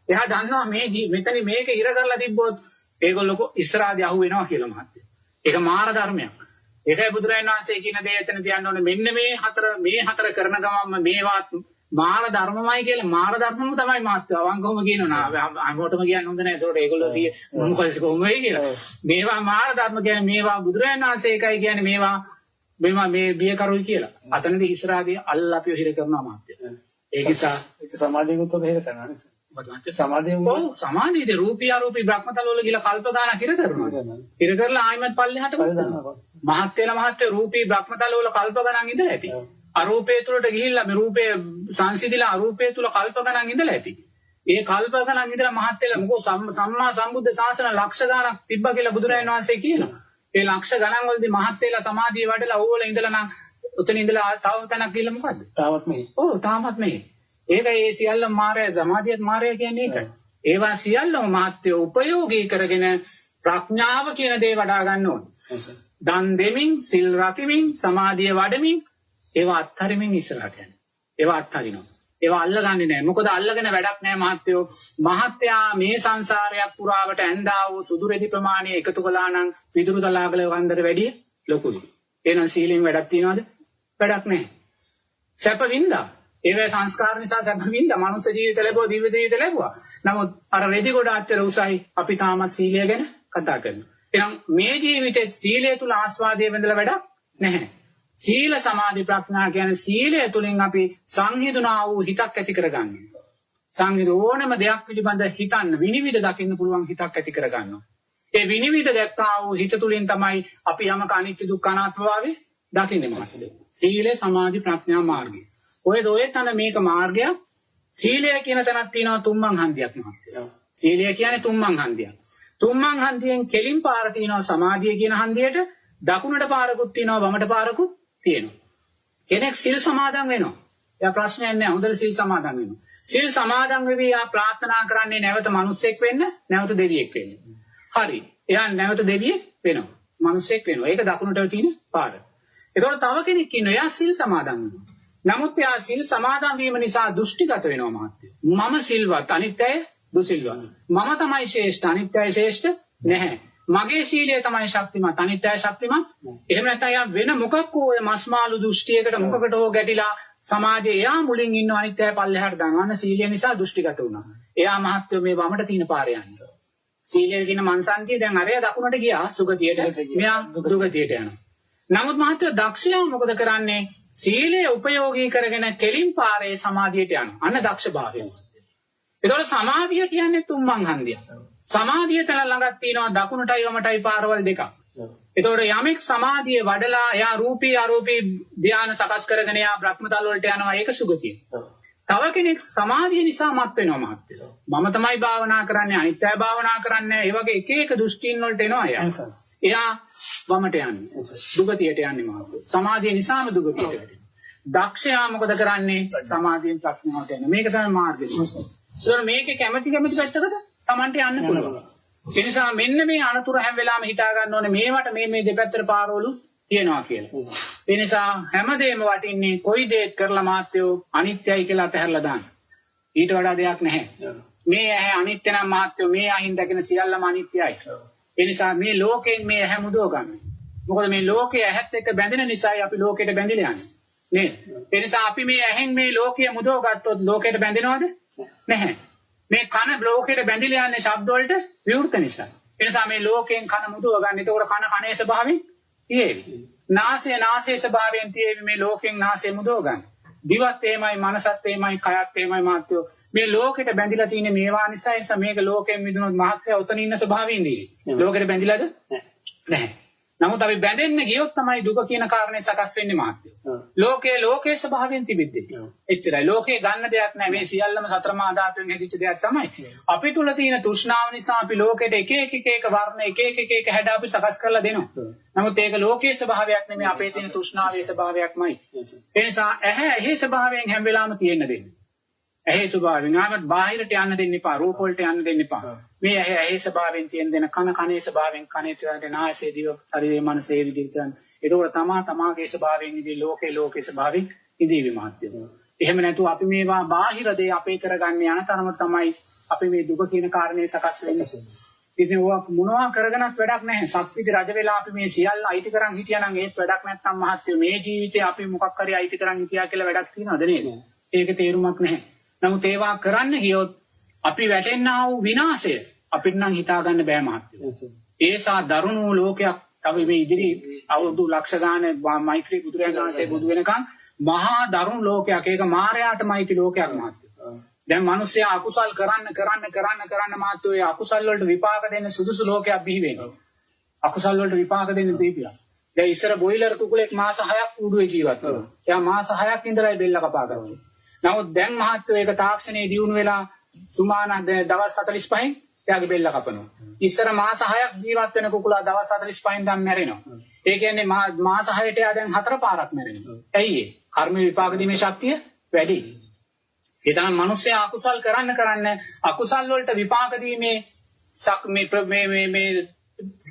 එයා දන්නවා මෙතන මේක හිර කරලා තිබ්බොත් ඒගොල්ලෝ ඉස්සරහදී අහු වෙනවා කියලා මහත්තයා. ඒක මාර ධර්මයක්. ඒකයි බුදුරජාණන් වහන්සේ කියන දේ එතන තියන්න ඕනේ. මෙන්න මේ හතර කරන ගමන්ම මේවා මාර ධර්මමයි කියලා. මාර ධර්මම තමයි මහත්තයා. අවංකවම කියනවා. අමෝටම කියන්න හොඳ නැහැ. ඒකට ඒගොල්ලෝ සිය මොකද කොහොමයි කියලා. මේවා මාර ධර්ම කියන්නේ මේවා බුදුරජාණන් වහන්සේ එකයි කියන්නේ මේවා මේ බියකරුයි කියලා. අතනදී ඉස්සරහදී අල්ලා අපිව හිර කරනවා මහත්තයා. ඒක නිසා ඒක සමාධියකුත් ඔබ හිර කරනවා නේද? සමාධියද රූපී අරූපී බ්‍රහ්මතල වල ගිහලා කල්ප ගානක් හිර කරනවා. හිර කරලා ආයිමත් පල්ලෙහාට බලනවා. මහත් රූපී බ්‍රහ්මතල වල කල්ප ගණන් ඉඳලා ඇති. අරූපේ තුලට ගිහිල්ලා මේ රූපේ සංසිඳිලා අරූපේ තුල කල්ප ගණන් ඉඳලා ඇති. ඒ කල්ප ගණන් ඉඳලා මහත් වෙලා මොකෝ සම්මා සම්බුද්ධ ශාසන ලක්ෂ ගණක් තිබ්බා කියලා බුදුරජාණන් වහන්සේ කියනවා. ඒ ලක්ෂ ගණන් වලදී මහත් වෙලා සමාධිය වඩලා ඕවල ඉඳලා නම් උතන ඉඳලා තව තැනක් ගිහලා මොකද්ද? තාමත් මෙහි. ඔව් තාමත් මෙහි. ඒක ඒ සියල්ලම මායя සමාධියත් මායя කියන්නේ ඒකයි. ඒවා සියල්ලම මහත්ය උපයෝගී කරගෙන ප්‍රඥාව කියන දේ වඩා ගන්න ඕනේ. දන් දෙමින්, සිල් රකිමින්, සමාධිය වඩමින් ඒවා අත්හරිමින් ඉස්සරහට යන්නේ. ඒවා අත්හරිනවා. ඒවා අල්ලගන්නේ නැහැ. මොකද අල්ලගෙන වැඩක් නැහැ මහත්යෝ. මහත්යා මේ සංසාරයක් පුරාවට ඇඳා වූ සුදු රෙදි ප්‍රමාණය එකතු කළා නම් පිදුරු තලාගල වන්දර වැඩි ලොකුයි. එහෙනම් සීලෙන් වැඩක් තියනවද? වැඩක් නැහැ. සැප වින්දා. ඒවේ සංස්කාර නිසා සැප වින්දා. මනුස්ස ජීවිත ලැබුවා, දිව්‍ය ජීවිත ලැබුවා. නමුත් අර රෙදි කොට අච්චර උසයි අපි තාමත් සීලය ගැන කතා කරනවා. එහෙනම් මේ ජීවිතේ සීලය තුල ආස්වාදයේ වෙඳලා වැඩක් නැහැ. සීල සමාධි ප්‍රඥා කියන්නේ සීලය තුලින් අපි සංහිඳුනා වූ හිතක් ඇති කරගන්නවා. සංහිඳ ඕනම දෙයක් පිළිබඳ හිතන්න විනිවිද දකින්න පුළුවන් හිතක් ඇති කරගන්නවා. ඒ විනිවිද දැක්කා වූ හිත තුලින් තමයි අපි යමක අනිත්‍ය දුක්ඛ අනාත්ම භාවය දකින්නේ මාර්ගය. සීල සමාධි ප්‍රඥා මාර්ගය. ඔය තන මේක මාර්ගය. සීලය කියන තැනක් තියෙනවා තුම්මන් හන්දියක් මහත්තයා. සීලය කියන්නේ තුම්මන් හන්දියක්. තුම්මන් හන්දියෙන් කෙලින් පාර තියෙනවා සමාධිය කියන හන්දියට. දකුණට පාරකුත් තියෙනවා වමට පාරකුත් තියෙනවා. කෙනෙක් සිල් සමාදන් වෙනවා. එයා ප්‍රශ්නයක් නැහැ. හොඳට සිල් සමාදන් වෙනවා. සිල් සමාදන් වෙවි එයා ප්‍රාර්ථනා කරන්නේ නැවත මිනිසෙක් වෙන්න, නැවත දෙවියෙක් වෙන්න. හරි. එයා නැවත දෙවියෙක් වෙනවා. මිනිසෙක් වෙනවා. ඒක දකුණට තියෙන පාර. ඒතකොට තව කෙනෙක් ඉන්නවා. එයා සිල් සමාදන් වෙනවා. නමුත් එයා සිල් සමාදන් වීම නිසා දෘෂ්ටිගත වෙනවා මහත්තයෝ. මම සිල්වත්, අනිත් අය දුසිල්වත්. මම තමයි ශ්‍රේෂ්ඨ, අනිත් අය ශ්‍රේෂ්ඨ නැහැ. මගේ සීලය තමයි ශක්තිමත්, අනිත් අය ශක්තිමත්. එහෙම නැත්නම් එයා වෙන මොකක් හෝ ඔය මස්මාළු දෘෂ්ටියකට මොකකට හෝ ගැටිලා සමාජයේ එයා මුලින් ඉන්න අනිත් අය පල්ලෙහාට දානවා. සීලය නිසා දෘෂ්ටිගත වුණා. එයා මහත්තයෝ මේ වමට තියෙන පාරේ යන්නේ. සීලයේ කියන මන්සන්තිය දැන් අරය දකුණට ගියා සුගතියට. මෙයා දුගතියට යනවා. නමුත් මහත්තයෝ දක්ෂයා මොකද කරන්නේ? සීලය උපයෝගී කරගෙන කෙලින් පාරේ සමාධියට යනවා. අන්න දක්ෂභාවය. ඒතකොට සමාධිය කියන්නේ තුම්මන් හන්දියක්. සමාධිය තන ළඟක් තියෙනවා දකුණටයි වමටයි පාරවල් දෙකක්. ඒතකොට යමෙක් සමාධිය වඩලා එයා රූපී අරූපී ධානය සකස් කරගෙන එයා බ්‍රහ්මතල වලට යනවා. ඒක සුගතිය. තව කෙනෙක් සමාධිය නිසා මත් වෙනවා මහත්තයෝ. මම තමයි භාවනා කරන්නේ, අනිත් අය භාවනා කරන්නේ. ඒ වගේ එක එක දෘෂ්ටීන් වලට එනවා එයා. එයා වමට යන්නේ. දුගතියට යන්නේ මහත්තයෝ. සමාධිය නිසාම දුගතියට යන්නේ. දක්ෂයා මොකද කරන්නේ? සමාධියෙන් ප්‍රඥාවට යන. මේක තමයි මාර්ගය. ඒතකොට මේකේ කැමැති පැත්තකට Tamante යන්න පුළුවන්. ඒ නිසා මෙන්න මේ අනතුරු හැම වෙලාවෙම හිතා ගන්න ඕනේ මේවට මේ දෙපැත්තට පාරවලු තියෙනවා කියලා. ඒ නිසා හැමදේම වටින්නේ කොයි දෙයක් කරලා මාත්‍යෝ අනිත්‍යයි කියලා අතහැරලා දාන්න. ඊට වඩා දෙයක් නැහැ. මේ ඇහැ අනිත්‍ය නම් මාත්‍යෝ මේ අහින් දැකෙන සියල්ලම අනිත්‍යයි. ඒ නිසා මේ ලෝකයෙන් මේ ඇහැ මුදව ගන්න. මොකද මේ ලෝකයේ ඇහත් එක්ක බැඳෙන නිසායි අපි ලෝකයට බැඳිලා යන්නේ. නේද? ඒ නිසා අපි මේ ඇහෙන් මේ ලෝකයේ මුදව ගත්තොත් ලෝකයට බැඳෙනවද? නැහැ. මේ කන ලෝකයට බැඳිලා යන්නේ ශබ්ද වලට විවෘත නිසා. ඒ නිසා මේ ලෝකයෙන් කන මුදව ගන්න. ඒතකොට කන කනේ ස්වභාවයෙන් තියෙවි. නාසය නාසයේ ස්වභාවයෙන් තියෙවි මේ ලෝකයෙන් නාසය මුදව ගන්න. දිවත් එහෙමයි, මනසත් එහෙමයි, කයත් එහෙමයි මාත්‍යෝ. මේ ලෝකෙට බැඳිලා තියෙන මේවා නිසා ඒ නිසා මේක ලෝකයෙන් මිදුනොත් මහත්ය උතන ඉන්න ස්වභාවයෙන් දිවි. ලෝකෙට බැඳිලාද? නැහැ. නමුත් අපි බැඳෙන්න ගියොත් තමයි දුක කියන කාරණේ සකස් වෙන්නේ මාත්‍යෝ. ලෝකයේ ස්වභාවයෙන් තිබෙද්දී. එච්චරයි. ලෝකේ ගන්න දෙයක් නැහැ. මේ සියල්ලම සතර මහා ධාතුන් හැදිච්ච දෙයක් තමයි. අපි තුල තියෙන තෘෂ්ණාව නිසා අපි ලෝකෙට එක එක වර්ණ එක හැඩ අපි සකස් කරලා දෙනවා. නමුත් ඒක ලෝකයේ ස්වභාවයක් නෙමෙයි අපේ තියෙන තෘෂ්ණාවේ ස්වභාවයක්මයි. ඒ නිසා ඇහි ස්වභාවයෙන් හැම වෙලාවෙම තියෙන්න දෙන්න. ඇහි ස්වභාවයෙන් ආවත් බාහිරට යන්න දෙන්න එපා. රූප වලට යන්න දෙන්න එපා. මේ ඇහි ස්වභාවයෙන් තියෙන දෙන කනේ ස්වභාවයෙන් කනේ තියෙන නාසයේ දිව ශරීරයේ මනසේ විදිහට යන. ඒකෝර තමාගේ ස්වභාවයෙන් ඉදී ලෝකේ ස්වභාවයෙන් ඉදී මහත්ය. එහෙම නැතුව අපි මේවා බාහිර දේ අපේ කරගන්න යන තරම තමයි අපි මේ දුක කියන කාරණේ සකස් වෙන්නේ. ඉතින් ඔය මොනවා කරගෙනත් වැඩක් නැහැ. සක්විති රජ වෙලා අපි මේ සියල්ල අයිති කරන් හිටියානම් ඒත් වැඩක් නැත්නම් මහත්ය මේ ජීවිතේ අපි මොකක් හරි අයිති කරන් හිටියා කියලා වැඩක් තියනවද නේද? ඒක තේරුමක් නැහැ. නමුත් ඒවා කරන්න ගියොත් අපි වැටෙන්නා වූ විනාශය අපිට නම් හිතා ගන්න බෑ මහත්තයෝ. ඒසා දරුණු ලෝකයක් තව මේ ඉදිරි අවුරුදු ලක්ෂ ගානේ මෛත්‍රී බුදුරජාණන් වහන්සේ බුදු වෙනකන් මහා දරුණු ලෝකයක්. ඒක මායාටමයිති ලෝකයක් මහත්තයෝ. දැන් මිනිස්සයා අකුසල් කරන්න මහත්තයෝ ඒ අකුසල් වලට විපාක දෙන්න සුදුසු ලෝකයක් බිහි වෙනවා. අකුසල් වලට විපාක දෙන්න දීපියා. දැන් ඉස්සර බොයිලර් කුකුලෙක් මාස 6ක් ඌඩුවේ ජීවත් වෙනවා. එයා මාස 6ක් ඉඳලා බෙල්ල කපා ගන්නවා. නමුත් දැන් මහත්තයෝ ඒක තාක්ෂණයේ දියුණු වෙලා සුමාන දවස් 45න් එයාගේ බෙල්ල කපනවා. ඉස්සර මාස 6ක් ජීවත් වෙන කුකුලා දවස් 45න් දැන් මැරෙනවා. ඒ කියන්නේ මාස 6ට එයා දැන් 4 පාරක් මැරෙනවා. ඇයි ඒ? කර්ම විපාක දීමේ ශක්තිය වැඩි. ඒ තමයි මිනිස්සයා අකුසල් කරන්න අකුසල් වලට විපාක දීමේ මේ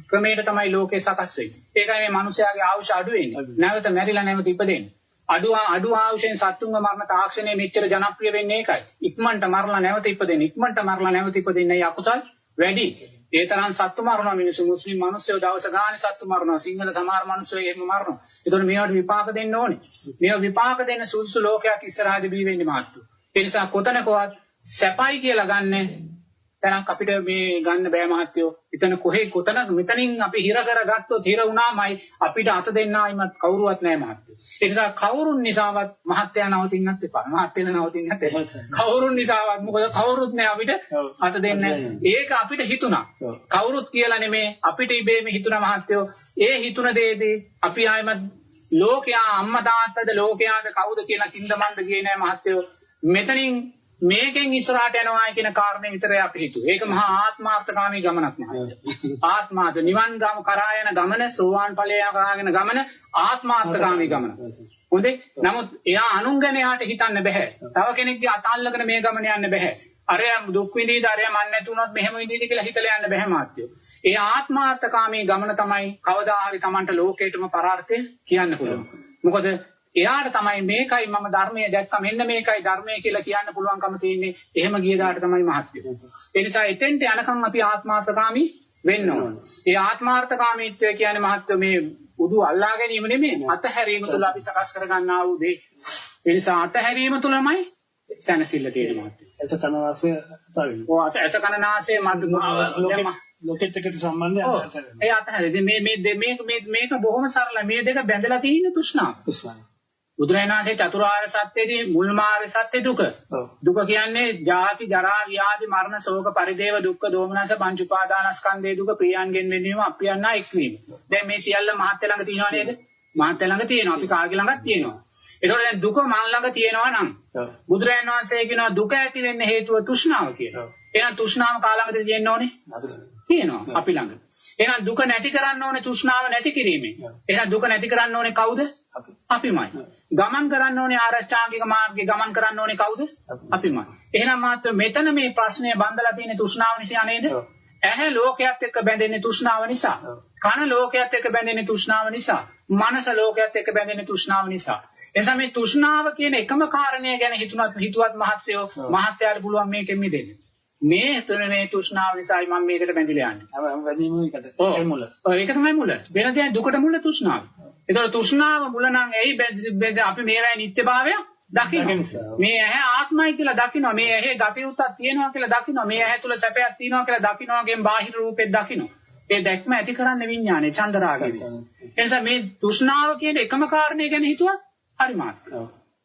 ක්‍රමයට තමයි ලෝකේ සකස් වෙන්නේ. ඒකයි මේ මිනිස්යාගේ ආයුෂ අඩු වෙන්නේ. නැවත මැරිලා නැවත ඉපදෙන්නේ. අඩු ආයුෂෙන් සත්තුන්ගේ මරණ තාක්ෂණය මෙච්චර ජනප්‍රිය වෙන්නේ ඒකයි. ඉක්මනට මරලා නැවත ඉපදෙන්නේ අකුසල් වැඩි. ඒ තරම් සත්තු මරනවා මිනිස්සු. මුස්ලිම් මිනිස්සු දවස ගානේ සත්තු මරනවා. සිංහල සමහර මිනිස්සු එහෙම මරනවා. ඒතකොට මේවට විපාක දෙන්න ඕනේ. මේවා විපාක දෙන්න සුසු ලෝකයක් ඉස්සරහදී බිහි වෙන්නේ මාත්තු. ඒ නිසා කොතනකවත් සැපයි කියලා ගන්න තරක් අපිට මේ ගන්න බෑ මහත්තයෝ. කොතනක මෙතනින් අපි හිර කරගත්තොත් හිර වුණාමයි අපිට අත දෙන්න ආයිමත් කවුරුවත් නැහැ මහත්තයෝ. ඒ නිසා කවුරුන් නිසාවත් මහත්තයා නවතින්නත් එපා. මහත්තයලා නවතින්නත් එපා. කවුරුන් නිසාවත් මොකද කවුරුත් නැහැ අපිට අත දෙන්න. ඒක අපිට හිතුණා. කවුරුත් කියලා නෙමේ අපිට ඉබේම හිතුණා මහත්තයෝ. ඒ හිතුණ දේදී අපි ආයිමත් ලෝකයා අම්මා තාත්තද ලෝකයාද කවුද කියලා කිඳමන්ද ගියේ නැහැ මහත්තයෝ. මෙතනින් මේකෙන් ඉස්සරහට යනවා කියන කාරණේ විතරයි අපි හිතුවේ. ඒක මහා ආත්මාර්ථකාමී ගමනක් නෙවෙයි. ආත්මාර්ථ නිවන් ගම කරා යන ගමන, සෝවාන් ඵලය කරාගෙන ගමන ආත්මාර්ථකාමී ගමන. හොඳේ. නමුත් එයා අනුන් ගැන යාට හිතන්න බෑ. තව කෙනෙක්ගේ අතල්ලගෙන මේ ගමන යන්න බෑ. අරයා දුක් විඳීද, අරයා මන් නැති වුණොත් මෙහෙම විඳීද කියලා හිතලා යන්න බෑ මාත්‍යෝ. ඒ ආත්මාර්ථකාමී ගමන තමයි කවදා හරි Tamanට ලෝකේටම පරාර්ථය කියන්න පුළුවන්. මොකද එයාට තමයි මේකයි මම ධර්මයේ දැක්ක මෙන්න මේකයි ධර්මය කියලා කියන්න පුළුවන්කම තියෙන්නේ. එහෙම ගිය දාට තමයි මහත්යෝ. ඒ නිසා එතෙන්ට යනකම් අපි ආත්මාර්ථකාමී වෙන්න ඕන. ඒ ආත්මාර්ථකාමීත්වය කියන්නේ මහත්යෝ මේ උදු අල්ලා ගැනීම නෙමෙයි. අතහැරීම තුළ අපි සකස් කර ගන්නා වූ දේ. ඒ නිසා අතහැරීම තුළමයි සැනසෙල්ල තියෙන මහත්යෝ. එස කනවාසය තවයි. ඔව් එස කනනාසය ලෝකෙත් එක්ක සම්බන්ධය අතහැරෙනවා. ඒ අතහැරෙන්නේ මේක බොහොම සරලයි. මේ දෙක බැඳලා තියෙන තෘෂ්ණාව. බුදුරජාණන්සේ චතුරාර්ය සත්‍යයේදී මුල්ම ආර්ය සත්‍ය දුක. දුක කියන්නේ ජාති ජරා ව්‍යාධි මරණ ශෝක පරිදේව දුක්ඛ දෝමනස පංච උපාදානස්කන්ධේ දුක ප්‍රියයන්ගෙන් වෙනවීම අප්‍රියන්නා එක්වීම. දැන් මේ සියල්ල මහත්ය ළඟ තියෙනව නේද? මහත්ය ළඟ තියෙනවා. අපි කාගේ ළඟත් තියෙනවා. ඒතකොට දැන් දුක මන් ළඟ තියෙනවා නම් බුදුරජාණන් වහන්සේ කියනවා දුක ඇති වෙන්න හේතුව තෘෂ්ණාව කියලා. එහෙනම් තෘෂ්ණාව කා ළඟද තියෙන්න ඕනේ? තියෙනවා අපි ළඟ. එහෙනම් දුක නැති කරන්න ඕනේ තෘෂ්ණාව නැති කිරීමෙන්. එහෙනම් දුක නැති කරන්න ඕනේ කවුද? අපිමයි. ගමන් කරන්න ඕනේ ආරෂ්ඨාංගික මාර්ගයේ ගමන් කරන්න ඕනේ කවුද? අපිමයි. එහෙනම් මාත් මෙතන මේ ප්‍රශ්නය බඳලා තියෙන තෘෂ්ණාව නිසා නේද? ඇහැ ලෝකයක් එක්ක බැඳෙන්නේ තෘෂ්ණාව නිසා. කන ලෝකයක් එක්ක බැඳෙන්නේ තෘෂ්ණාව නිසා. මනස ලෝකයක් එක්ක බැඳෙන්නේ තෘෂ්ණාව නිසා. එනිසා මේ තෘෂ්ණාව කියන එකම කාරණය ගැන හිතුවත් මහත්යාට පුළුවන් මේකෙන් මිදෙන්න. මේ තුනේ තෘෂ්ණාව නිසායි මම මේකට බැඳිලා යන්නේ. වැදීම ඒකට මුල. ඒක තමයි මුල. වෙන දෙයක් දුකට මුල තෘෂ්ණාව. ඒතකොට තෘෂ්ණාව මුල නම් ඇයි අපි මේවායි නිත්‍යභාවය දකින්න. මේ ඇහැ ආත්මයි කියලා දකින්න. මේ ඇහි ගතියුත්තක් තියෙනවා කියලා දකින්න. මේ ඇහැ තුල සැපයක් තියෙනවා කියලා දකින්න වගේම බාහිර රූපෙත් දකින්න. ඒ දැක්ම ඇති කරන්නේ විඥානේ චන්දරාගය විසින්. ඒ නිසා මේ තෘෂ්ණාව කියන එකම කාරණේ ගැන හිතුවත් හරි මාත්.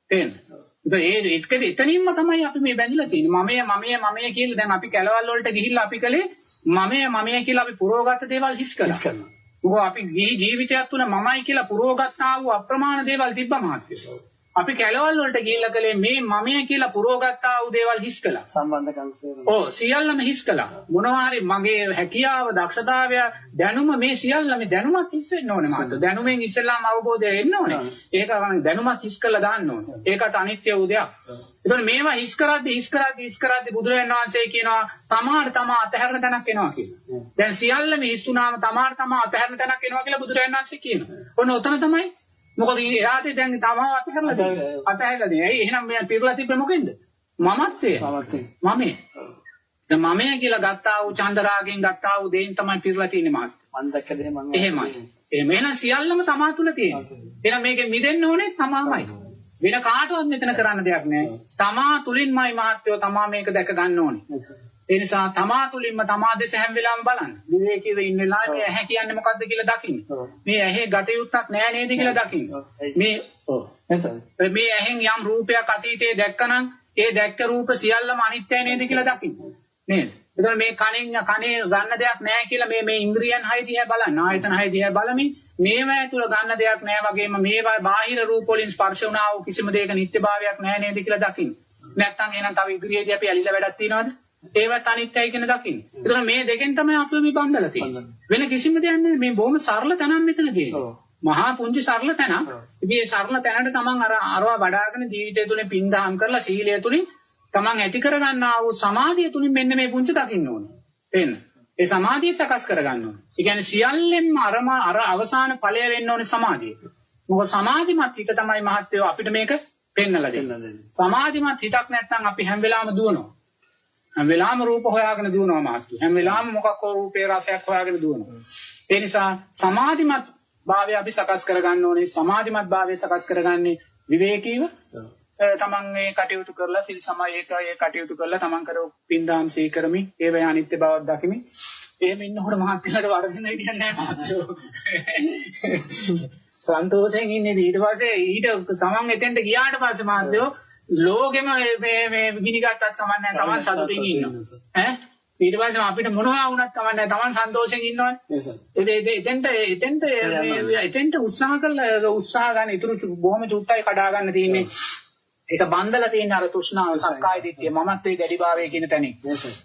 තේරෙනවද? එතනින්ම තමයි අපි මේ බැඳිලා තියෙන්නේ. මමයේ කියලා දැන් අපි කැලවල් වලට ගිහිල්ලා අපි කලේ මමයේ කියලා අපි පුරවගත්ත දේවල් හිස් කළා. මොකද අපි ජීවිතයක් තුළ මමයි කියලා පුරවගත්තා වූ අප්‍රමාණ දේවල් තිබ්බා මහත්තයෝ. අපි කැලවල් වලට ගිහිල්ලා කලේ මේ මමයේ කියලා පුරවගත්තා වූ දේවල් හිස් කළා. සම්බන්ධකම් සියල්ල. ඔව් සියල්ලම හිස් කළා. මොනවා හරි මගේ හැකියාව දක්ෂතාවය දැනුම මේ සියල්ලම දැනුමත් හිස් වෙන්න ඕනේ මහත්තයෝ. දැනුමෙන් ඉස්සෙල්ලාම අවබෝධය එන්න ඕනේ. ඒක දැනුමත් හිස් කළා දාන්න ඕනේ. ඒකට අනිත්‍ය වූ දෙයක්. ඒතකොට මේවා හිස් කරද්දී බුදුරජාණන් වහන්සේ කියනවා තමාට තමා අතහැරන තැනක් එනවා කියලා. දැන් සියල්ලම හිස් වුණාම තමාට තමා අතහැරන තැනක් එනවා කියලා බුදුරජාණන් වහන්සේ කියනවා. ඔන්න ඔතන තමයි මොකද එයාට දැන් තමා අතහැරලා තියෙන්නේ. ඇයි එහෙනම් මෙයා පිරලා තිබ්බේ මොකෙන්ද? මමත්වය. මමේ. දැන් මමයා කියලා ගත්තා වූ චන්දරාගෙන් ගත්තා වූ දේෙන් තමයි පිරලා තියෙන්නේ මාත්. මම දැක්ක දේ මම එහෙමයි. එහෙනම් සියල්ලම තමා තුල තියෙනවා. එහෙනම් මේකෙන් මිදෙන්න ඕනේ තමාමයි. වෙන කාටවත් මෙතන කරන්න දෙයක් නැහැ. තමා තුලින්මයි මහත්යෝ තමා මේක දැක ගන්න ඕනේ. ඒ නිසා තමා තුලින්ම තමා දෙස හැම වෙලාවෙම බලන්න. විවේකීව ඉන්න වෙලාවේ මේ ඇහැ කියන්නේ මොකද්ද කියලා දකින්න. මේ ඇහි ගතයුත්තක් නෑ නේද කියලා දකින්න. මේ ඇහෙන් යම් රූපයක් අතීතයේ දැක්කනම් ඒ දැක්ක රූප සියල්ලම අනිත්‍යයි නේද කියලා දකින්න. නේද? එතකොට මේ කනේ ගන්න දෙයක් නෑ කියලා මේ ඉන්ද්‍රියන් හය දිහා බලන්න. ආයතන හය දිහා බලමින් මේවා තුල ගන්න දෙයක් නෑ වගේම මේවා බාහිර රූප වලින් ස්පර්ශ වුණා වූ කිසිම දෙයක නිත්‍යභාවයක් නෑ නේද කියලා දකින්න. නැත්නම් එහෙනම් තව ඉන්ද්‍රියදී අපි ඇලිලා වැඩක් තියනවද? ඒවත් අනිත්‍යයි කියන දකින්න. ඒතර මේ දෙකෙන් තමයි අපි මේ බඳලා තියෙන්නේ. වෙන කිසිම දෙයක් නෙමෙයි. මේ බොහොම සරල තැනක් මෙතන තියෙන්නේ. මහා පුංචි සරල තැනක්. ඉතින් මේ සරල තැනට තමන් අරවා වඩාගෙන ජීවිතය තුළින් පින්දහම් කරලා සීලය තුළින් තමන් ඇති කරගන්නා වූ සමාධිය තුළින් මෙන්න මේ පුංචි දකින්න ඕනේ. තේන්න. ඒ සමාධිය සකස් කරගන්න ඕනේ. ඒ කියන්නේ සියල්ලෙන්ම අර අවසාන ඵලය වෙන්න ඕනේ සමාධිය. මොකද සමාධිමත් හිත තමයි මහත්යෝ අපිට මේක පෙන්නලා දෙන්නේ. සමාධිමත් හිතක් නැත්නම් අපි හැම වෙලාවෙම දුවනවා. හැම වෙලාවෙම රූප හොයාගෙන දුවනවා මාත්‍ය. හැම වෙලාවෙම මොකක් හෝ රූපේ රසයක් හොයාගෙන දුවනවා. ඒ නිසා සමාධිමත් භාවය අපි සකස් කරගන්න ඕනේ. සමාධිමත් භාවය සකස් කරගන්නේ විවේකීව. තමන් මේ කටයුතු කරලා සිල් සමායයේ කටයුතු කරලා තමන් කරව පින්දාම් සීකරමි. ඒ වේ අනිත්‍ය බවක් දකිමි. එහෙම ඉන්නකොට මහත්යලට වරදින්න කියන්නේ නැහැ මාත්‍යෝ. සන්තෝෂයෙන් ඉන්නේ ඊට පස්සේ ඊට සමන් එතෙන්ට ගියාට පස්සේ මාත්‍යෝ ලෝකෙම මේ ගිනි ගත්තත් කමන්නේ නැහැ. තමන් සතුටින් ඉන්නවා. ඈ ඊට පස්සේ අපිට මොනවා වුණත් කමන්නේ නැහැ. තමන් සන්තෝෂයෙන් ඉන්නවනේ. එතෙන්ට උත්සාහ ගන්න ඉතුරු බොහොම චුට්ටයි කඩා ගන්න තියෙන්නේ. ඒක බන්දලා තියෙන අර තෘෂ්ණාව සක්කාය දිට්ඨිය මමත්වයේ දැඩිභාවය කියන තැනින්.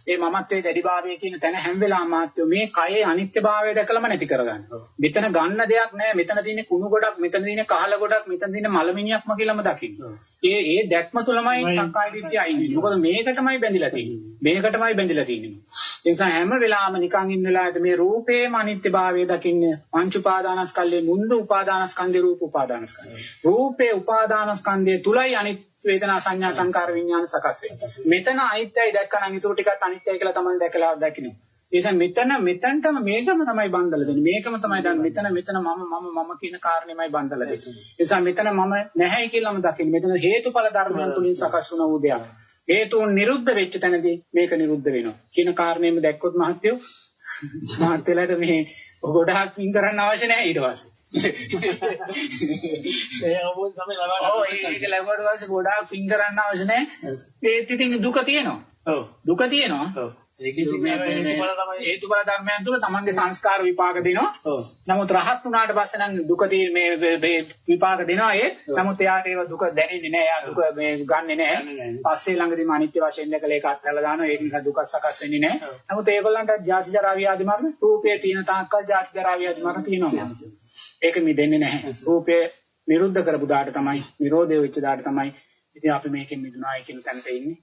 ඒ මමත්වයේ දැඩිභාවය කියන තැන හැම වෙලාවම මාත්‍යෝ මේ කයේ අනිත්‍යභාවය දැකලම නැති කරගන්න. මෙතන ගන්න දෙයක් නැහැ. මෙතන තියෙන කුණු ගොඩක්, මෙතන තියෙන කහල ගොඩක්, මෙතන තියෙන මලමිණියක්ම කියලාම දකින්න. ඒ දැක්ම තුලමයි සක්කාය දිට්ඨිය අයින් වෙන්නේ. මොකද මේකටමයි බැඳිලා තියෙන්නේ. මේකටමයි බැඳිලා තියෙන්නේ. ඒ නිසා හැම වෙලාවම නිකන් ඉන්න වෙලාවට මේ රූපේම අනිත්‍යභාවය දකින්න. පංච උපාදානස්කන්ධේ මුන්දු උපාදානස්කන්ධේ රූප උපාදානස්කන්ධේ. රූපේ උපාදානස්කන්ධයේ තුලයි අනිත් වේදනා සංඥා සංකාර විඥාන සකස් වෙන්නේ. මෙතන අනිත්‍යයි දැක්කනම් ඊටු ටිකත් අනිත්‍යයි කියලා තමයි දැකලා දකින්න. ඒ නිසා මෙතනටම මේකම තමයි බන්දලා දෙන්නේ. මේකම තමයි දැන් මෙතන මම කියන කාරණේමයි බන්දලා දෙන්නේ. ඒ නිසා මෙතන මම නැහැ කියලාම දකින්න. මෙතන හේතුඵල ධර්මයන් තුලින් සකස් වුණ වූ දෙයක්. හේතුන් නිරුද්ධ වෙච්ච තැනදී මේක නිරුද්ධ වෙනවා. කියන කාරණේම දැක්කොත් මහත්යෝ මහත්යලට මේ ගොඩාක් වින් කරන්න අවශ්‍ය නැහැ ඊට පස්සේ. ඒ අවබෝධ තමයි ලබන්නේ. ඔව් ඒක ලැබුවට පස්සේ ගොඩාක් වින් කරන්න අවශ්‍ය නැහැ. ඒත් ඉතින් දුක තියෙනවා. ඔව් දුක තියෙනවා. ඔව් හේතුඵල ධර්මයන් තුල තමන්ගේ සංස්කාර විපාක දෙනවා. නමුත් රහත් වුණාට පස්සේ නම් දුක මේ විපාක දෙනවා. නමුත් එයාට ඒක දුක දැනෙන්නේ නැහැ. එයා දුක මේ ගන්නෙ නැහැ. පස්සේ ළඟදීම අනිත්‍ය වශයෙන් දැකලා ඒක අත්හැරලා දානවා. ඒක නිසා දුක සකස් වෙන්නේ නැහැ. නමුත් ඒගොල්ලන්ට ජාති ජරා ව්‍යාධි මරණ රූපේ තියෙන තාක්කල් ජාති ජරා ව්‍යාධි මරණ තියෙනවා. ඒක මිදෙන්නේ නැහැ. රූපේ නිරුද්ධ කරපු දාට තමයි, නිරෝධය වෙච්ච දාට තමයි ඉතින් අපි මේකෙන් මිදුණායි කියන තැනට ඉන්නේ.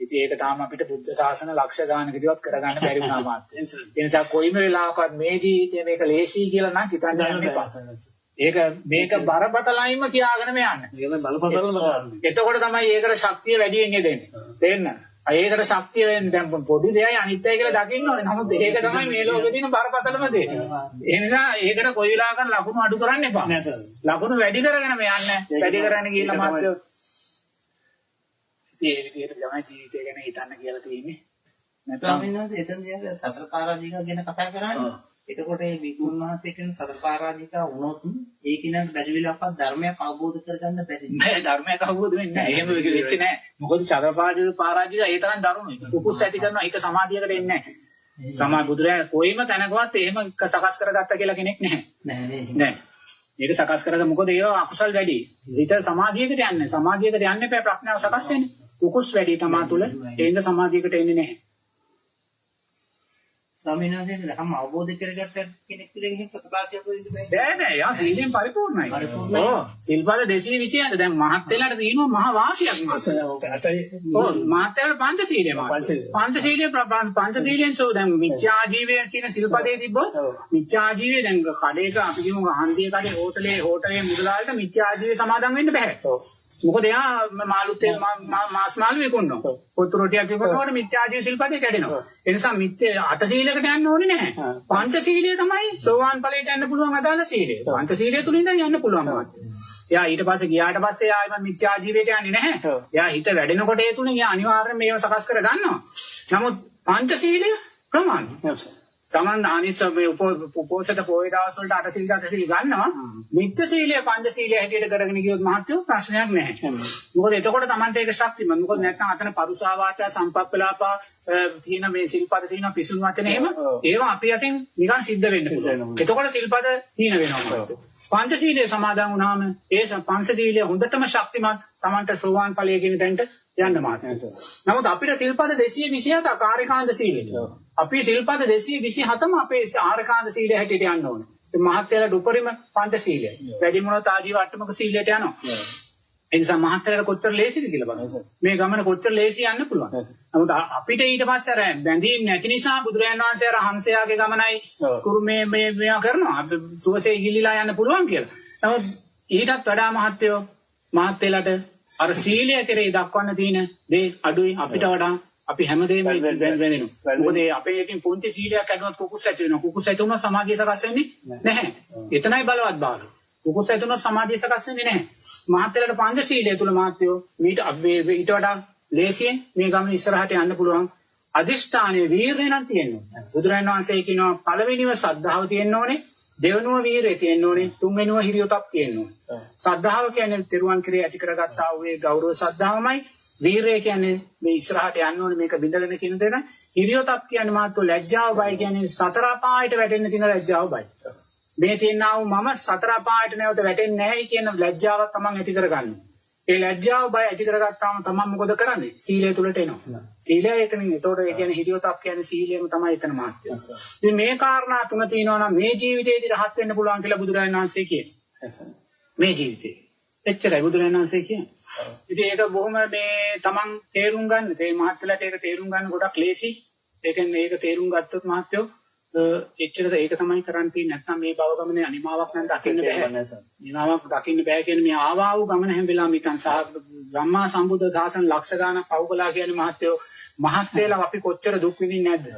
ඉතින් ඒක තාම අපිට බුද්ධ ශාසන ලක්ෂ ගානකදීවත් කරගන්න බැරි වුණා මාත්. ඒ නිසා කොයිම වෙලාවකවත් මේ ජීවිතේ මේක ලේසි කියලා නම් හිතන්න යන්න එපා. මේක බරපතලයින්ම කියාගෙන යන්න. ඒක බලපතලම කරන්නේ. එතකොට තමයි ඒකට ශක්තිය වැඩියෙන් එදෙන්නේ. තේරෙනවද? ඒකට ශක්තිය වෙන්නේ දැන් පොඩි දෙයයි අනිත්‍යයි කියලා දකින්න ඕනේ. නමුත් ඒක තමයි මේ ලෝකේ තියෙන බරපතලම දේ. ඒ නිසා ඒකට කොයි වෙලාවකවත් ලකුණු අඩු කරන්න එපා. ලකුණු වැඩි කරගෙන යන්න. වැඩි කරගෙන ගිහිල්ලා මාත්‍ය ඒ විදිහට තමයි ජීවිතය ගැන හිතන්න කියලා තියෙන්නේ. නැත්නම් වෙනවද එතනදී සතර පාරාජිකා ගැන කතා කරන්නේ. එතකොට මේ විකුණු මහත්තයා කියන සතර පාරාජිකා වුණොත් ඒ කිනට බැරි වෙලාවක්වත් ධර්මයක් අවබෝධ කරගන්න බැරි. නෑ ධර්මයක් අවබෝධ වෙන්නේ නෑ. එහෙම වෙච්ච නෑ. මොකද සතර පාරාජිකා ඒ තරම් දරුණුයි. කුකුස් ඇති කරනවා හිත සමාධියකට එන්නේ නෑ. සමා බුදුරයා කොයිම තැනකවත් එහෙම සකස් කරගත්ත කියලා කෙනෙක් නැහැ. නෑ. මේක සකස් කරගන්න මොකද ඒවා අකුසල් වැඩි. හිත සමාධියකට යන්නේ. සමාධියකට යන්න එපා ප්‍රඥාව සකස් වෙන්නේ. කුකුස් වැඩි තමා තුළ ඒ ඉඳ සමාධියකට එන්නේ නැහැ. ස්වාමීන් වහන්සේට ධර්ම අවබෝධ කරගත්ත කෙනෙක් කියලා එහෙම සතරපාරාජිකව ඉඳ බෑ. යා සීලෙන් පරිපූර්ණයි. ඔව්. සිල්පද 220ක් දැන් මහත් වෙලාට තියෙනවා මහ වාසියක් මාස. ඔව් මහත්යල පංචශීලය මාස. පංචශීලයෙන් සෝ දැන් මිච්ඡා ජීවය කියන සිල්පදේ තිබ්බොත් මිච්ඡා ජීවය දැන් කඩේක අපි කියමු හන්දියේ කඩේ හෝටලේ මුදලාලට මිච්ඡා ජීවය සමාදන් වෙන්න බෑ. මොකද එයා මාළුත්තේ මාස් මාළු විකුණනවා. පොත්තු රොටියක් විකුණනකොට මිත්‍යාජීව සිල්පදේ කැඩෙනවා. ඒ නිසා අට සීලයකට යන්න ඕනේ නැහැ. පංච සීලය තමයි සෝවාන් ඵලයට යන්න පුළුවන් අදාළ සීලය. පංච සීලය තුලින් ඉඳන් යන්න පුළුවන් මාත්. එයා ඊට පස්සේ ගියාට පස්සේ ආයෙම මිත්‍යාජීවයට යන්නේ නැහැ. එයා හිත වැඩෙනකොට ඒ තුලින් එයා අනිවාර්යයෙන් මේව සකස් කර ගන්නවා. නමුත් පංච සීලය ප්‍රමාණයි. සමන් ආනිසබ්බේ උපෝසත පොයේ දවස් වලට අට සීල දස සීල ගන්නවා. නිත්‍ය සීලය පංච සීලය හැටියට කරගෙන ගියොත් මහත්වෝ ප්‍රශ්නයක් නැහැ. මොකද එතකොට Tamante ඒක ශක්තිමත්. මොකද නැත්නම් අතන පරුසා වාචා සම්පප්පලාපා තියෙන මේ සිල්පද තියෙන පිසුන් වචන එහෙම ඒවා අපි අතින් නිකන් සිද්ධ වෙන්න පුළුවන්. එතකොට සිල්පද හීන වෙනවා. පංච සීලය සමාදන් වුණාම ඒ පංච සීලය හොඳටම ශක්තිමත් Tamante සෝවාන් ඵලයේ කියන තැනට යන්න මාත්‍ය. නමුත් අපිට සිල්පද 227 කාර්යකාන්ත සීලය. අපි සිල්පද 227ම අපේ ආරකාන්ත සීලය හැටියට යන්න ඕනේ. ඒ මහත්යලට උපරිම පංච සීලය. වැඩි මොනවත් ආජීව අට්ටමක සීලයට යනවා. ඒ නිසා මහත්යලට කොච්චර ලේසිද කියලා බලන්න. මේ ගමන කොච්චර ලේසි යන්න පුළුවන්. නමුත් අපිට ඊට පස්සේ අර බැඳීම් නැති නිසා බුදුරජාණන් වහන්සේ අර හංසයාගේ ගමනයි කුරුමේ මේවා කරනවා. අපි සුවසේ ගිලිලා යන්න පුළුවන් කියලා. නමුත් ඊටත් වඩා මහත්යලට අර සීලය කෙරේ දක්වන්න තියෙන දේ අඩුයි අපිට වඩා අපි හැමදේම වෙනෙනවා. මොකද අපේ එකකින් පුංචි සීලයක් ඇතුනත් කුකුස් ඇති වෙනවා. කුකුස් ඇති වුණා සමාධිය සකස් වෙන්නේ නැහැ. එතනයි බලවත් භාගය. කුකුස් ඇති වුණා සමාධිය සකස් වෙන්නේ නැහැ. මහත්යලට පංච සීලය තුල මහත්යෝ ඊට වඩා ලේසියෙන් මේ ගමන ඉස්සරහට යන්න පුළුවන්. අදිෂ්ඨානයේ වීරිය නම් තියෙනවා. බුදුරජාණන් වහන්සේ කියනවා පළවෙනිව ශ්‍රද්ධාව තියෙන්න ඕනේ. දෙවෙනුව වීරිය තියෙන්න ඕනේ. තුන්වෙනුව හිරියොතක් තියෙන්න ඕනේ. ශ්‍රද්ධාව කියන්නේ තෙරුවන් කෙරේ ඇති කරගත්තා වූ ඒ ගෞරව ශ්‍රද්ධාවමයි. වීරය කියන්නේ මේ ඉස්සරහට යන්න ඕනේ මේක බිඳගෙන කියන දේ නෑ. හිරියොතප් කියන්නේ මාත්‍ර ලැජ්ජාව බය කියන්නේ සතර අපායට වැටෙන්න තියෙන ලැජ්ජාව බය. මේ තියෙනා වූ මම සතර අපායට නැවත වැටෙන්නේ නැහැ කියන ලැජ්ජාවක් තමන් ඇති කරගන්න. ඒ ලැජ්ජාව බය ඇති කරගත්තාම තමයි මොකද කරන්නේ? සීලය තුලට එනවා. සීලය එතනින්. ඒතකොට ඒ කියන්නේ හිරියොතක් කියන්නේ සීලයම තමයි එතන මහත්ය. ඉතින් මේ කාරණා තුන තියෙනවා නම් මේ ජීවිතේදී රහත් වෙන්න පුළුවන් කියලා බුදුරජාණන් වහන්සේ කියනවා. මේ ජීවිතේ. එච්චරයි බුදුරජාණන් වහන්සේ කියන්නේ. ඉතින් ඒක බොහොම මේ තමන් තේරුම් ගන්න. ඒ මහත්යලට ඒක තේරුම් ගන්න ගොඩක් ලේසි. ඒ කියන්නේ ඒක තේරුම් ගත්තොත් මහත්යෝ එච්චරද ඒක තමයි කරන්න තියෙන්නේ. නැත්නම් මේ භව ගමනේ අනිමාවක් නම් දකින්න බෑ. නිමාවක් දකින්න බෑ කියන්නේ මේ ආවා වූ ගමන හැම වෙලාවෙම හිතන් ධම්මා සම්බුද්ධ ශාසන ලක්ෂ ගානක් පවුකලා කියන්නේ මහත්යෝ මහත් වේලා අපි කොච්චර දුක් විඳින්නේ නැද්ද?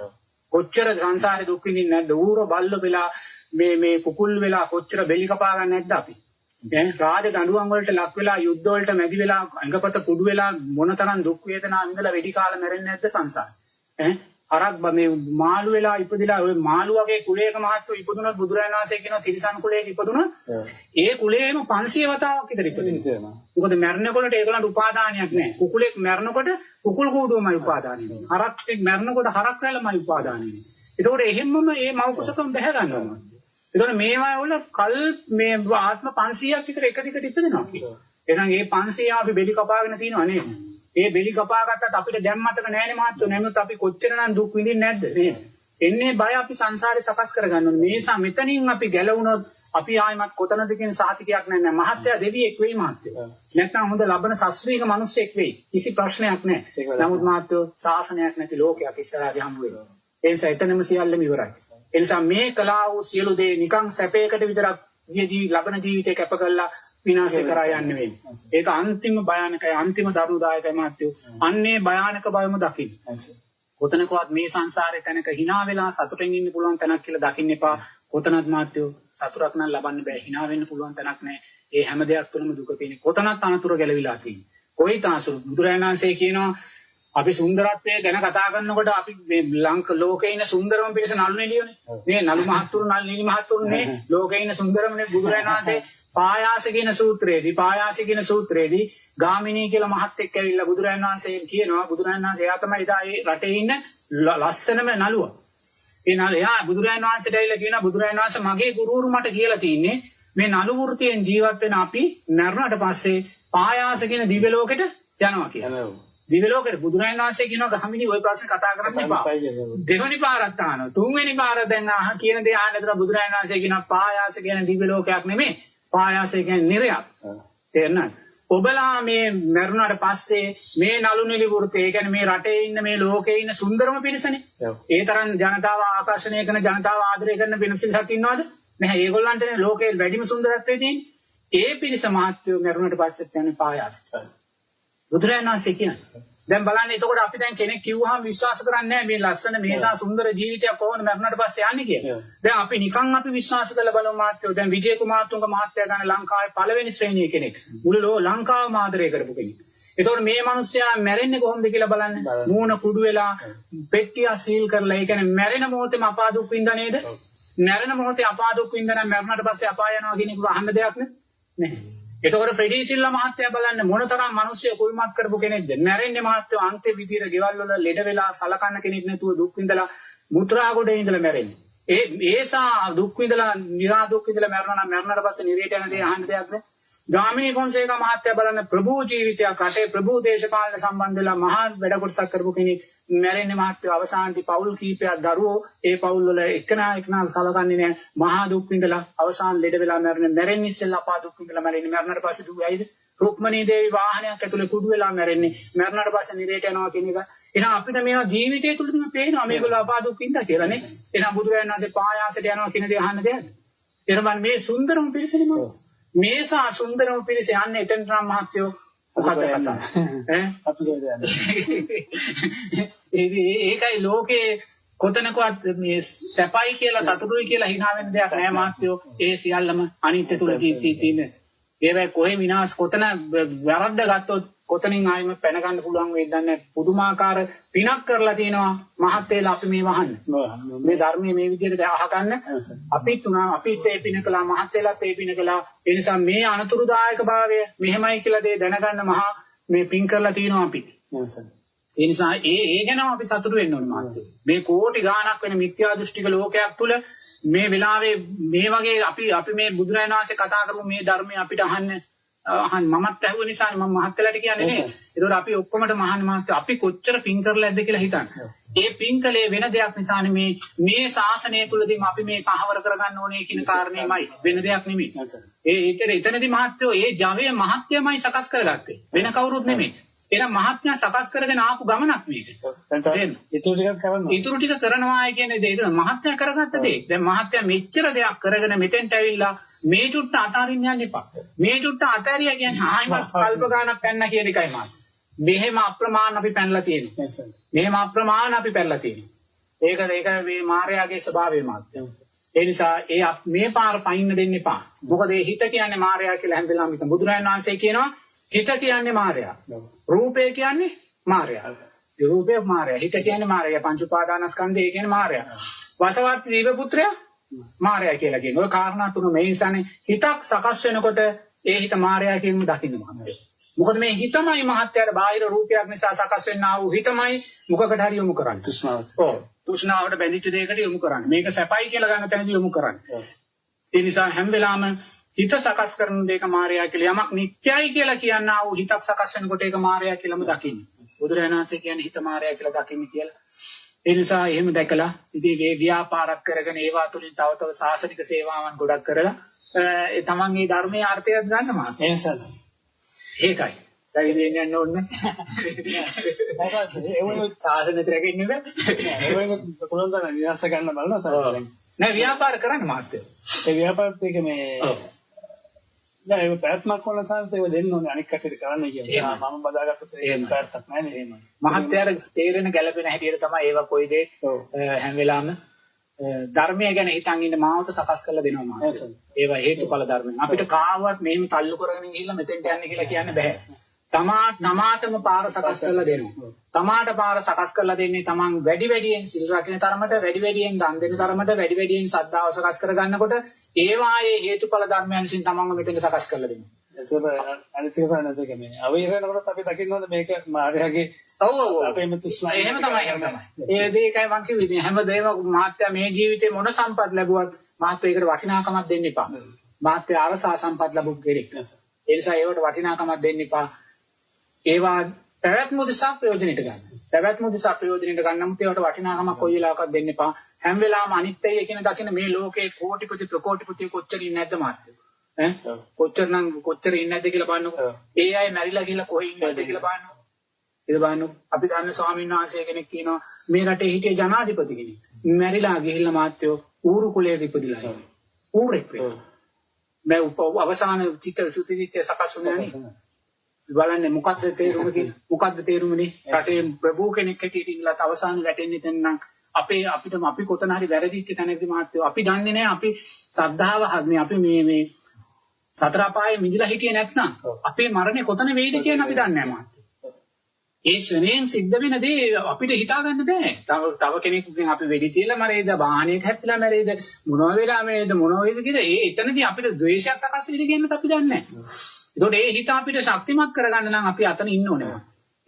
කොච්චර සංසාරේ දුක් විඳින්නේ නැද්ද? ඌර බල්ල වෙලා මේ කුකුල් වෙලා කොච්චර බෙලි කපා ගන්න නැද්ද අපි? දැන් රාජ දඬුවම් වලට ලක් වෙලා යුද්ධ වලට මැදි වෙලා අඟපත කුඩු වෙලා මොනතරම් දුක් වේදනා විඳලා වෙඩි කාලා මැරෙන්නේ නැද්ද සංසාරේ? අරක් මේ මාළු වෙලා ඉපදිලා ඔය මාළු වගේ කුලයක මහත්තු ඉපදුනොත් බුදුරජාණන් වහන්සේ කියනවා තිරිසන් කුලයක ඉපදුනොත් ඒ කුලයේම 500 වතාවක් විතර ඉපදිනවා. මොකද මැරෙනකොට ඒගොල්ලන්ට උපාදානයක් නැහැ. කුකුලෙක් මැරෙනකොට කුකුල් කූඩුවමයි උපාදානය වෙන්නේ. හරක්ෙක් මැරෙනකොට හරක් රැළමයි උපාදානය වෙන්නේ. ඒතකොට එහෙම්මම මේ මව් කුසකම බැහැ ගන්නවා. ඒතකොට මේවා වල කල් මේ ආත්ම 500ක් විතර එක දිගට ඉපදෙනවා කියලා. එහෙනම් මේ 500 අපි බෙලි කපාගෙන තියෙනවා නේද? ඒ බෙලි කපා ගත්තත් අපිට දැන් මතක නැහැනේ මහත්තයෝ. නැමුත් අපි කොච්චරනම් දුක් විඳින්නේ නැද්ද නේද? එන්නේ බය අපි සංසාරේ සකස් කරගන්න ඕනේ. මේ නිසා මෙතනින් අපි ගැලවුණොත් අපි ආයිමත් කොතනද කියන සාතිකයක් නැහැ. මහත්තයා දෙවියෙක් වෙයි මහත්තයෝ. නැත්නම් හොඳ ලබන සස්ත්‍රීක මිනිසෙක් වෙයි. කිසි ප්‍රශ්නයක් නැහැ. නමුත් මහත්තයෝ ශාසනයක් නැති ලෝකයක් ඉස්සරහදී හම්බ වෙනවා. ඒ නිසා එතනම සියල්ලම ඉවරයි. ඒ නිසා මේ කලාව සියලු දේ නිකන් සැපයකට විතරක් ලබන ජීවිතේ කැප කළා විනාශ කරා යන්නේ වෙන්නේ. ඒක අන්තිම භයානකයි අන්තිම දරුණුදායකයි මාත්‍යෝ. අන්නේ භයානක බවම දකින්න. කොතනකවත් මේ සංසාරේ තැනක hina වෙලා සතුටින් ඉන්න පුළුවන් තැනක් කියලා දකින්න එපා. කොතනත් මාත්‍යෝ සතුටක් නම් ලබන්න බෑ. hina වෙන්න පුළුවන් තැනක් නෑ. ඒ හැම දෙයක් තුළම දුක තියෙන්නේ. කොතනත් අනතුරු ගැලවිලා තියෙන්නේ. කොයි තාසු බුදුරජාණන් වහන්සේ කියනවා අපි සුන්දරත්වය ගැන කතා කරනකොට අපි මේ ලෝකේ ඉන්න සුන්දරම පිරිස නළුනේ ලියෝනේ. මේ නළු මහත්තුරු නිලි මහත්තුරු නේ ලෝකේ ඉන්න සුන්දරමනේ බුදුරජාණන් වහන්සේ පායාස කියන සූත්‍රයේදී ගාමිණී කියලා මහත් එක්ක ඇවිල්ලා බුදුරජාණන් වහන්සේ කියනවා බුදුරජාණන් වහන්සේ එයා තමයි එදා ඒ රටේ ඉන්න ලස්සනම නළුවා. ඒ නළුවා බුදුරජාණන් වහන්සේට ඇවිල්ලා කියනවා බුදුරජාණන් වහන්සේ මගේ ගුරුවරු මට කියලා තින්නේ මේ නළු වෘතියෙන් ජීවත් වෙන අපි මරණයට පස්සේ පායාස කියන දිව්‍ය ලෝකෙට යනවා කියලා. දිව්‍ය ලෝකෙට බුදුරජාණන් වහන්සේ කියනවා ගාමිණී ওই ප්‍රශ්න කතා කරන්න එපා. දෙවෙනි පාරත් අහනවා. තුන්වෙනි පාර දැන් කියන දේ අහන්න නතර බුදුරජාණන් වහන්සේ කියනවා පායාස කියන දිව්‍ය ලෝකයක් නෙමෙයි. පායාසය කියන්නේ නිරයක්. තේරෙනවද? ඔබලා මේ මරුණාට පස්සේ මේ නළු නිලි වෘතේ, ඒ කියන්නේ මේ රටේ ඉන්න මේ ලෝකේ ඉන්න සුන්දරම පිරිසනේ. ඒ තරම් ජනතාව ආකර්ෂණය කරන ජනතාව ආදරය කරන පිරිසක් ඉන්නවද? නැහැ. ඒගොල්ලන්ටනේ ලෝකේ වැඩිම සුන්දරත්වය තියෙන්නේ. ඒ පිරිස මහත්වෝ මරුණාට පස්සෙත් යන්නේ පායාසයට. බුදුරජාණන් වහන්සේ කියන්නේ. දැන් බලන්න එතකොට අපි දැන් කෙනෙක් කිව්වහම විශ්වාස කරන්නේ නැහැ මේ ලස්සන මේසා සුන්දර ජීවිතයක් කොහොමද මරුණාට පස්සේ යන්නේ කියලා. දැන් අපි නිකන් අපි විශ්වාස කරලා බලමු මාත්‍යෝ. දැන් විජේ කුමාරතුංග මහත්තයා ගන්න ලංකාවේ පළවෙනි ශ්‍රේණියේ කෙනෙක්. මුළු ලංකාවම ආදරය කරපු කෙනෙක්. එතකොට මේ මිනිස්සයා මැරෙන්නේ කොහොමද කියලා බලන්න. මූණ කුඩු වෙලා පෙට්ටිය සීල් කරලා ඒ කියන්නේ මැරෙන මොහොතේම අපා දුක් විඳ නේද? මැරෙන මොහොතේ අපා දුක් විඳ නම් මරුණාට පස්සේ අපා යනවා කියන එක අහන්න දෙයක් නැහැ. එතකොට ෆ්‍රෙඩී සිල්ලා මහත්තයා බලන්න මොනතරම් මිනිස්සු කුල්මත් කරපු කෙනෙක්ද. මැරෙන්නේ මහත්තයා අන්තිම විදියට ගෙවල් වල ලෙඩ වෙලා සලකන්න කෙනෙක් නැතුව දුක් විඳලා මුත්‍රා ගොඩේ ඉඳලා මැරෙන්නේ. ඒසා දුක් විඳලා නිරා දුක් විඳලා මැරෙනවා නම් මැරුණාට පස්සේ නිරේට යන දේ අහන්න දෙයක්ද? ගාමිණී ෆොන්සේකා මහත්තයා බලන්න ප්‍රභූ ජීවිතයක් රටේ ප්‍රභූ දේශපාලන සම්බන්ධ වෙලා මහා වැඩ කොටසක් කරපු කෙනෙක් මැරෙන්නේ මහත්තයා අවසානයේ පවුල් කීපයක් දරුවෝ ඒ පවුල් වල එකනා සලකන්නේ නැහැ. මහා දුක් විඳලා අවසාන ලෙඩ වෙලා මැරෙන්නේ ඉස්සෙල්ලා අපා දුක් විඳලා මැරෙන්නේ. මැරුණාට පස්සේ දුක ඇයිද? රුක්මනී දේවි වාහනයක් ඇතුලේ කුඩු වෙලා මැරෙන්නේ. මැරුණාට පස්සේ නිරේට යනවා කියන එක. එහෙනම් අපිට මේවා ජීවිතය තුළදීම පේනවා මේගොල්ලෝ අපා දුක් විඳා කියලා නේ. එහෙනම් බුදුරජාණන් වහන්සේ පායාසයට යනවා කියන දේ අහන්න දෙයක්ද? එහෙනම් මේ සුන්දරම පිරිසනේ මොකද? මේසා සුන්දරම පිරිස යන්නේ එතනට නම් මහත්යෝ මොකද කතා ඒකයි ලෝකේ කොතනකවත් මේ සැපයි කියලා සතුටුයි කියලා hina වෙන දෙයක් නෑ මහත්යෝ. ඒ සියල්ලම අනිත්‍ය තුල තියෙන ඒවයි කොහේ විනාශ කොතන වැරද්ද ගත්තොත් කොතනින් ආයෙම පැන ගන්න පුළුවන් වෙයිද නැහැ. පුදුමාකාර පිනක් කරලා තිනවා මහත් වේලා අපි මේ වහන්න. මේ ධර්මයේ මේ විදිහට අහගන්න අපිත් ඒ පින කළා මහත් වේලාත් ඒ පින කළා. ඒ නිසා මේ අනතුරුදායක භාවය මෙහෙමයි කියලා දේ දැනගන්න මහා මේ පින් කරලා තිනවා අපි. ඒ නිසා ඒ ගැනම අපි සතුටු වෙන්න ඕනේ මහත්තයෝ. මේ කෝටි ගාණක් වෙන මිත්‍යා දෘෂ්ටික ලෝකයක් තුල මේ වෙලාවේ මේ වගේ අපි මේ බුදුරජාණන් වහන්සේ කතා කරමු මේ ධර්මය අපිට අහන්න මමත් ඇහුව නිසා මම මහත්තයලට කියන්නේ නේ. ඒකෝර අපි ඔක්කොමට මහාන මහත්තයෝ අපි කොච්චර පින් කරලාද කියලා හිතන්න. ඒ පින්කලේ වෙන දෙයක් නිසානේ මේ ශාසනය තුලදීම අපි මේක අහවර කරගන්න ඕනේ කියන කාරණේමයි වෙන දෙයක් නෙමෙයි. එතනදී මහත්තයෝ ඒ ජවයේ මහත්යමයි සකස් කරගත්තේ. වෙන කවුරුත් නෙමෙයි. එහෙනම් මහත්ඥා සකස් කරගෙන ආපු ගමනක් මේක. දැන් ඊටු ටික කරනවා කියන්නේ ඒක මහත්ඥා කරගත්ත දේ. දැන් මහත්ඥා මෙච්චර දෙයක් කරගෙන මෙතෙන්ට ඇවිල්ලා මේ චුට්ට අතාරින්න යන්න එපා. මේ චුට්ට අතාරියා කියන්නේ ආයිමත් කල්ප ගානක් පැන්න කියන එකයි මාත්. මෙහෙම අප්‍රමාණ අපි පැනලා තියෙනවා. මෙහෙම අප්‍රමාණ අපි පැනලා තියෙනවා. ඒක මේ මායාවේ ස්වභාවය මාත්. ඒ නිසා මේ පාර පයින්න දෙන්න එපා. මොකද ඒ හිත කියන්නේ මායා කියලා හැම වෙලාවෙම හිතන. බුදුරජාණන් වහන්සේ කියනවා හිත කියන්නේ මායя. රූපය කියන්නේ මායя. රූපය මායя. හිත කියන්නේ මායя. පංච උපාදානස්කන්ධය කියන්නේ මායя. වසවර්ති දීව පුත්‍රයා මායя කියලා කියනවා. ඔය කාරණා තුන මේ නිසානේ හිතක් සකස් වෙනකොට ඒ හිත මායя කියනම දකින්න මහත්තයා. මොකද මේ හිතමයි මහත්තයාට බාහිර රූපයක් නිසා සකස් වෙන්නා වූ හිතමයි මොකකට හරි යොමු කරන්නේ. තෘෂ්ණාවට. ඔව්. තෘෂ්ණාවට බැඳිච්ච දෙයකට යොමු කරන්නේ. මේක සැපයි කියලා ගන්න තැනදී යොමු කරන්නේ. ඒ නිසා හැම වෙලාවෙම හිත සකස් කරන දෙයක මායя කියලා යමක් නිත්‍යයි කියලා කියනා වූ හිතක් සකස් වෙනකොට ඒක මායя කියලාම දකින්න. බුදුරජාණන් වහන්සේ කියන්නේ හිත මායя කියලා දකින්න කියලා. ඒ නිසා එහෙම දැකලා ඉතින් මේ ව්‍යාපාරක් කරගෙන ඒවා තුලින් තව තව සාසනික සේවාවන් ගොඩක් කරලා ඒ තමන් මේ ධර්මයේ අර්ථය ගන්න මාත්. ඒකයි. දැන් යන්න ඕනේ. ඒක සාසනෙට රැකෙන්නේ බෑ. ඒක කොහොමද විනාශ ගන්න බලනවා සාසනෙ. නෑ ව්‍යාපාර කරන්න මාත්‍ය. ඒ ව්‍යාපාරත් එක මේ නෑ ඒක පැවැත්මක් වුණා සාන්ත ඒක දෙන්න ඕනේ අනික් කටට කරන්න කියන්නේ. මම බදාගත්තත් ඒක පැවැත්මක් නෑ නේ එහෙම. මහත්යාට තේරෙන ගැළපෙන හැටියට තමයි ඒවා කොයි දේ හැම වෙලාවෙම ධර්මය ගැන හිතන් ඉන්න මාවත සකස් කරලා දෙනවා මාත්. ඒවා හේතුඵල ධර්මෙන්. අපිට කාවවත් මෙහෙම තල්ලු කරගෙන ගිහිල්ලා මෙතෙන්ට යන්න කියලා කියන්න බෑ. තමාටම පාර සකස් කරලා දෙනවා. තමාට පාර සකස් කරලා දෙන්නේ තමන් වැඩි වැඩියෙන් සිල් රකින්න තරමට, වැඩි වැඩියෙන් දන් දෙන තරමට, වැඩි වැඩියෙන් ශ්‍රද්ධාව සකස් කර ගන්නකොට ඒවායේ හේතුඵල ධර්මයන් විසින් තමන්ව මෙතෙන්ට සකස් කරලා දෙනවා. ඒක අනිත් එක සානද කියන්නේ. අවීරනකොට අපි දකින්න ඕනේ මේක මායාවේ අපේ මුතුස්නා. එහෙම තමයි. ඒ දෙයකයි මම කිව්වේ. හැමදේම මහත්ය මේ ජීවිතේ මොන සම්පත් ලැබුවත් මහත්ය ඒකට වටිනාකමක් දෙන්න එපා. මහත්ය අරසා සම්පත් ලැබුත් කෙරෙක්. ඒ නිසා ඒවට වටිනාකමක් දෙන්න එපා. ඒවා පැවැත්ම උදෙසා ප්‍රයෝජනෙට ගන්න. පැවැත්ම උදෙසා ප්‍රයෝජනෙට ගන්නමුත් ඒවට වටිනාකමක් කොයි වෙලාවකවත් දෙන්න එපා. හැම වෙලාවම අනිත්‍යය කියන දකින මේ ලෝකේ කෝටිපති ප්‍රකෝටිපති කොච්චර ඉන්නේ නැද්ද මහත්තයෝ? කොච්චර ඉන්නේ නැද්ද කියලා බලන්නකෝ. ඒ අය මැරිලා ගිහලා කොහෙ ඉන්නේ නැද්ද කියලා බලන්නකෝ. ඒක බලන්නකෝ. අපි දන්න ස්වාමීන් වහන්සේ කෙනෙක් කියනවා මේ රටේ හිටිය ජනාධිපති කෙනෙක්. මැරිලා ගිහිල්ලා මහත්තයෝ ඌරු කුලයේ ඉපදිලා ඉන්නේ. ඌරෙක් වෙනවා. මේ අවසාන චිත්ත සකස් වුණා නේ. බලන්නේ මොකද්ද තේරුම කියන්නේ? මොකද්ද තේරුමනේ? රටේ ප්‍රභූ කෙනෙක් හැටියට ඉන්නලා අවසාන වැටෙන්නේ තැන්නම් අපි කොතන හරි වැරදිච්ච තැනකදී මහත්තයෝ අපි දන්නේ නැහැ අපි ශ්‍රද්ධාව අපි මේ සතර අපායේ මිදලා හිටියේ නැත්නම් අපේ මරණය කොතන වෙයිද කියන අපි දන්නේ නැහැ මහත්තයෝ. ඒ ශ්‍රණයෙන් සිද්ධ වෙන දේ අපිට හිතා ගන්න බෑ. තව කෙනෙකුගෙන් අපි වෙඩි තියලා මරේද, වාහනයක හැප්පිලා මරේද, මොනවා වෙලා මරේද, මොනවා වෙයිද කියලා ඒ එතනදී අපිට ද්වේෂයක් සකස් වෙයිද කියන්නත් අපි දන්නේ නැහැ. ඒතකොට ඒ හිත අපිට ශක්තිමත් කරගන්න නම් අපි අතන ඉන්න ඕනේ.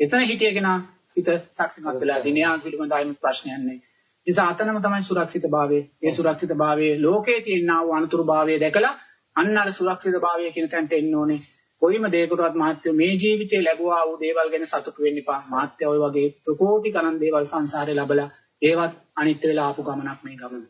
එතන හිටිය කෙනා හිත ශක්තිමත් වෙලා දිනයා පිළිබඳ ආයෙත් ප්‍රශ්නයක් නැහැ. ඒ නිසා අතනම තමයි සුරක්ෂිතභාවය. ඒ සුරක්ෂිතභාවයේ ලෝකයේ තියෙනා වූ අනුතුරුභාවය දැකලා අන්න අර සුරක්ෂිතභාවය කියන තැනට එන්න ඕනේ. කොයිම දෙයකටවත් මහත්යෝ මේ ජීවිතේ ලැබුවා වූ දේවල් ගැන සතුටු වෙන්න එපා. මහත්යෝ ඔය වගේ ප්‍රකෝටි ගණන් දේවල් සංසාරේ ලැබලා ඒවත් අනිත්‍ය වෙලා ආපු ගමනක් මේ ගමන.